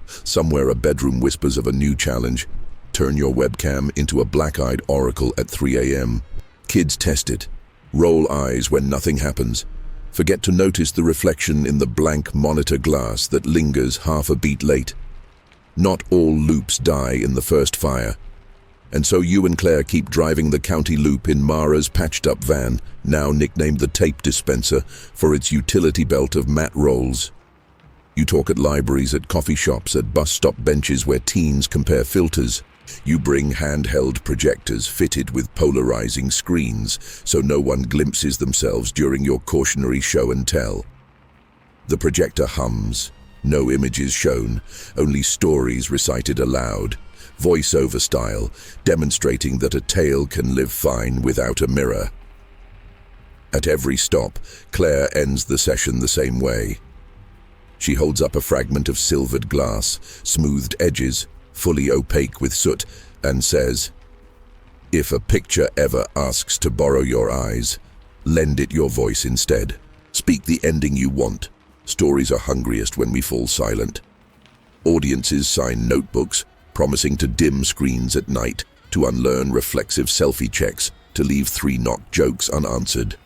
Somewhere a bedroom whispers of a new challenge. Turn your webcam into a black-eyed oracle at 3 a.m. Kids test it. Roll eyes when nothing happens. Forget to notice the reflection in the blank monitor glass that lingers half a beat late. Not all loops die in the first fire. And so you and Clare keep driving the county loop in Mara's patched-up van, now nicknamed the tape dispenser, for its utility belt of matte rolls. You talk at libraries, at coffee shops, at bus stop benches where teens compare filters. You bring handheld projectors fitted with polarizing screens so no one glimpses themselves during your cautionary show and tell. The projector hums, no images shown, only stories recited aloud, voiceover style, demonstrating that a tale can live fine without a mirror. At every stop, Clare ends the session the same way. She holds up a fragment of silvered glass, smoothed edges, fully opaque with soot, and says, "If a picture ever asks to borrow your eyes, lend it your voice instead. Speak the ending you want. Stories are hungriest when we fall silent." Audiences sign notebooks, promising to dim screens at night, to unlearn reflexive selfie checks, to leave 3 knock jokes unanswered.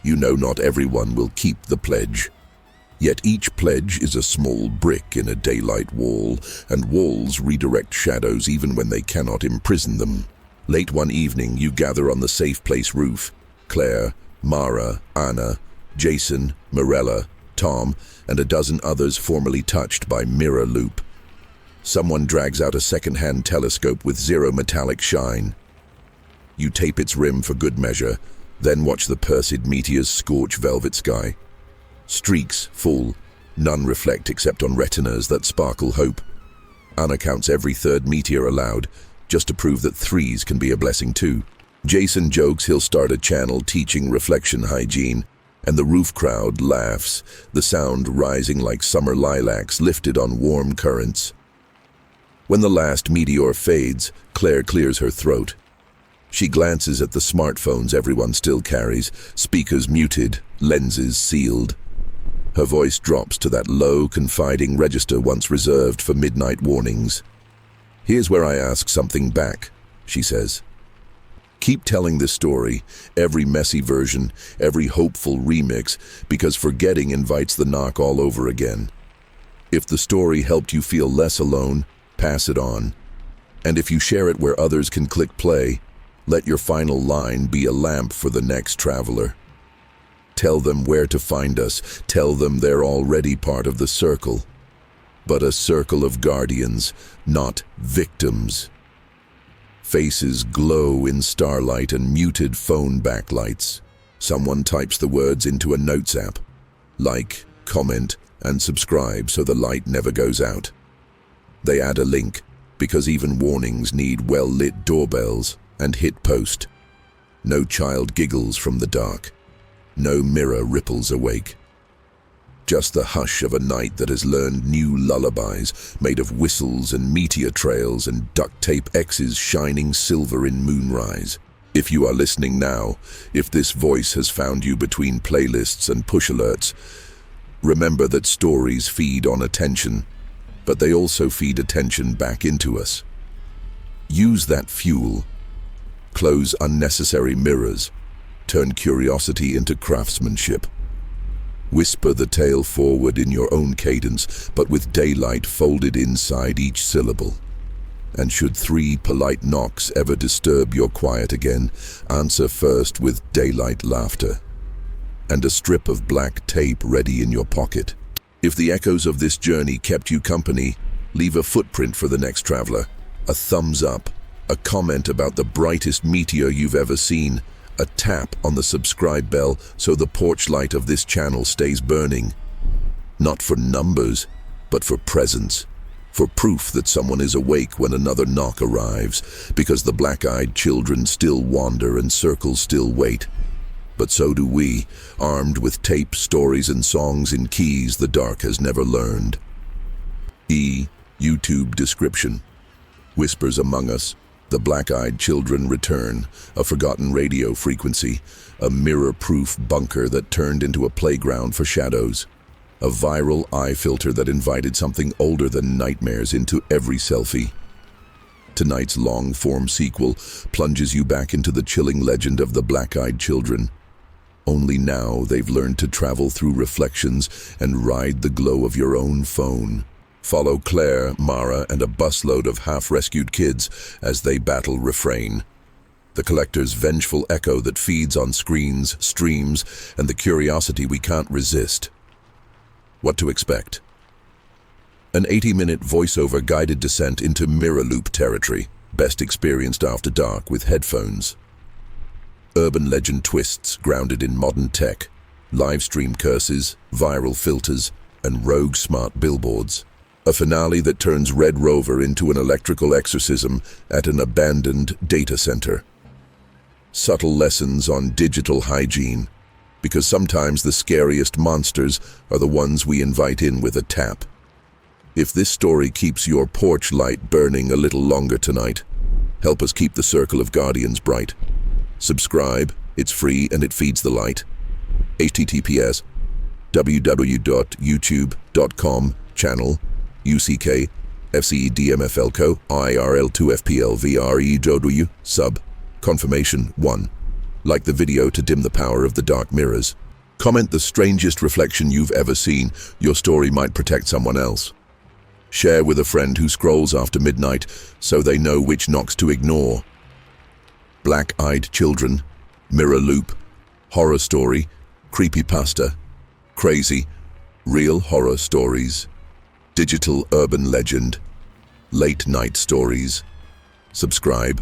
You know not everyone will keep the pledge. Yet each pledge is a small brick in a daylight wall, and walls redirect shadows even when they cannot imprison them. Late one evening, you gather on the safe place roof. Clare, Mara, Anna, Jason, Mirella, Tom, and a dozen others formerly touched by Mirrorloop. Someone drags out a second-hand telescope with zero metallic shine. You tape its rim for good measure, then watch the Perseid meteors scorch velvet sky. Streaks fall, none reflect except on retinas that sparkle hope. Anna counts every third meteor allowed, just to prove that threes can be a blessing too. Jason jokes he'll start a channel teaching reflection hygiene, and the roof crowd laughs, the sound rising like summer lilacs lifted on warm currents. When the last meteor fades, Claire clears her throat. She glances at the smartphones everyone still carries, speakers muted, lenses sealed. Her voice drops to that low, confiding register once reserved for midnight warnings. "Here's where I ask something back," she says. "Keep telling this story, every messy version, every hopeful remix, because forgetting invites the knock all over again. If the story helped you feel less alone, pass it on. And if you share it where others can click play, let your final line be a lamp for the next traveler. Tell them where to find us. Tell them they're already part of the circle. But a circle of guardians, not victims." Faces glow in starlight and muted phone backlights. Someone types the words into a notes app. Like, comment, and subscribe so the light never goes out. They add a link, because even warnings need well-lit doorbells, and hit post. No child giggles from the dark. No mirror ripples awake. Just the hush of a night that has learned new lullabies made of whistles and meteor trails and duct tape X's shining silver in moonrise. If you are listening now, if this voice has found you between playlists and push alerts, remember that stories feed on attention, but they also feed attention back into us. Use that fuel. Close unnecessary mirrors. Turn curiosity into craftsmanship. Whisper the tale forward in your own cadence, but with daylight folded inside each syllable. And should 3 polite knocks ever disturb your quiet again, answer first with daylight laughter. And a strip of black tape ready in your pocket. If the echoes of this journey kept you company, leave a footprint for the next traveler. A thumbs up, a comment about the brightest meteor you've ever seen, a tap on the subscribe bell so the porch light of this channel stays burning. Not for numbers, but for presence. For proof that someone is awake when another knock arrives, because the black-eyed children still wander and circles still wait. But so do we, armed with tape, stories, and songs in keys the dark has never learned. YouTube description. Whispers among us. The black-eyed children return, a forgotten radio frequency, a mirror-proof bunker that turned into a playground for shadows, a viral eye filter that invited something older than nightmares into every selfie. Tonight's long-form sequel plunges you back into the chilling legend of the black-eyed children. Only now they've learned to travel through reflections and ride the glow of your own phone. Follow Claire, Mara, and a busload of half-rescued kids as they battle Refrain, the collector's vengeful echo that feeds on screens, streams, and the curiosity we can't resist. What to expect? An 80-minute voiceover guided descent into Mirrorloop territory, best experienced after dark with headphones. Urban legend twists grounded in modern tech, livestream curses, viral filters, and rogue smart billboards. A finale that turns Red Rover into an electrical exorcism at an abandoned data center. Subtle lessons on digital hygiene, because sometimes the scariest monsters are the ones we invite in with a tap. If this story keeps your porch light burning a little longer tonight, help us keep the circle of guardians bright. Subscribe, it's free and it feeds the light. https www.youtube.com channel UCK FCEDMFLCO IRL2FPLVREW sub confirmation 1. Like the video to dim the power of the dark mirrors. Comment the strangest reflection you've ever seen. Your story might protect someone else. Share with a friend who scrolls after midnight so they know which knocks to ignore. Black-eyed children, Mirrorloop, horror story, creepypasta, crazy, real horror stories, digital urban legend, late night stories. Subscribe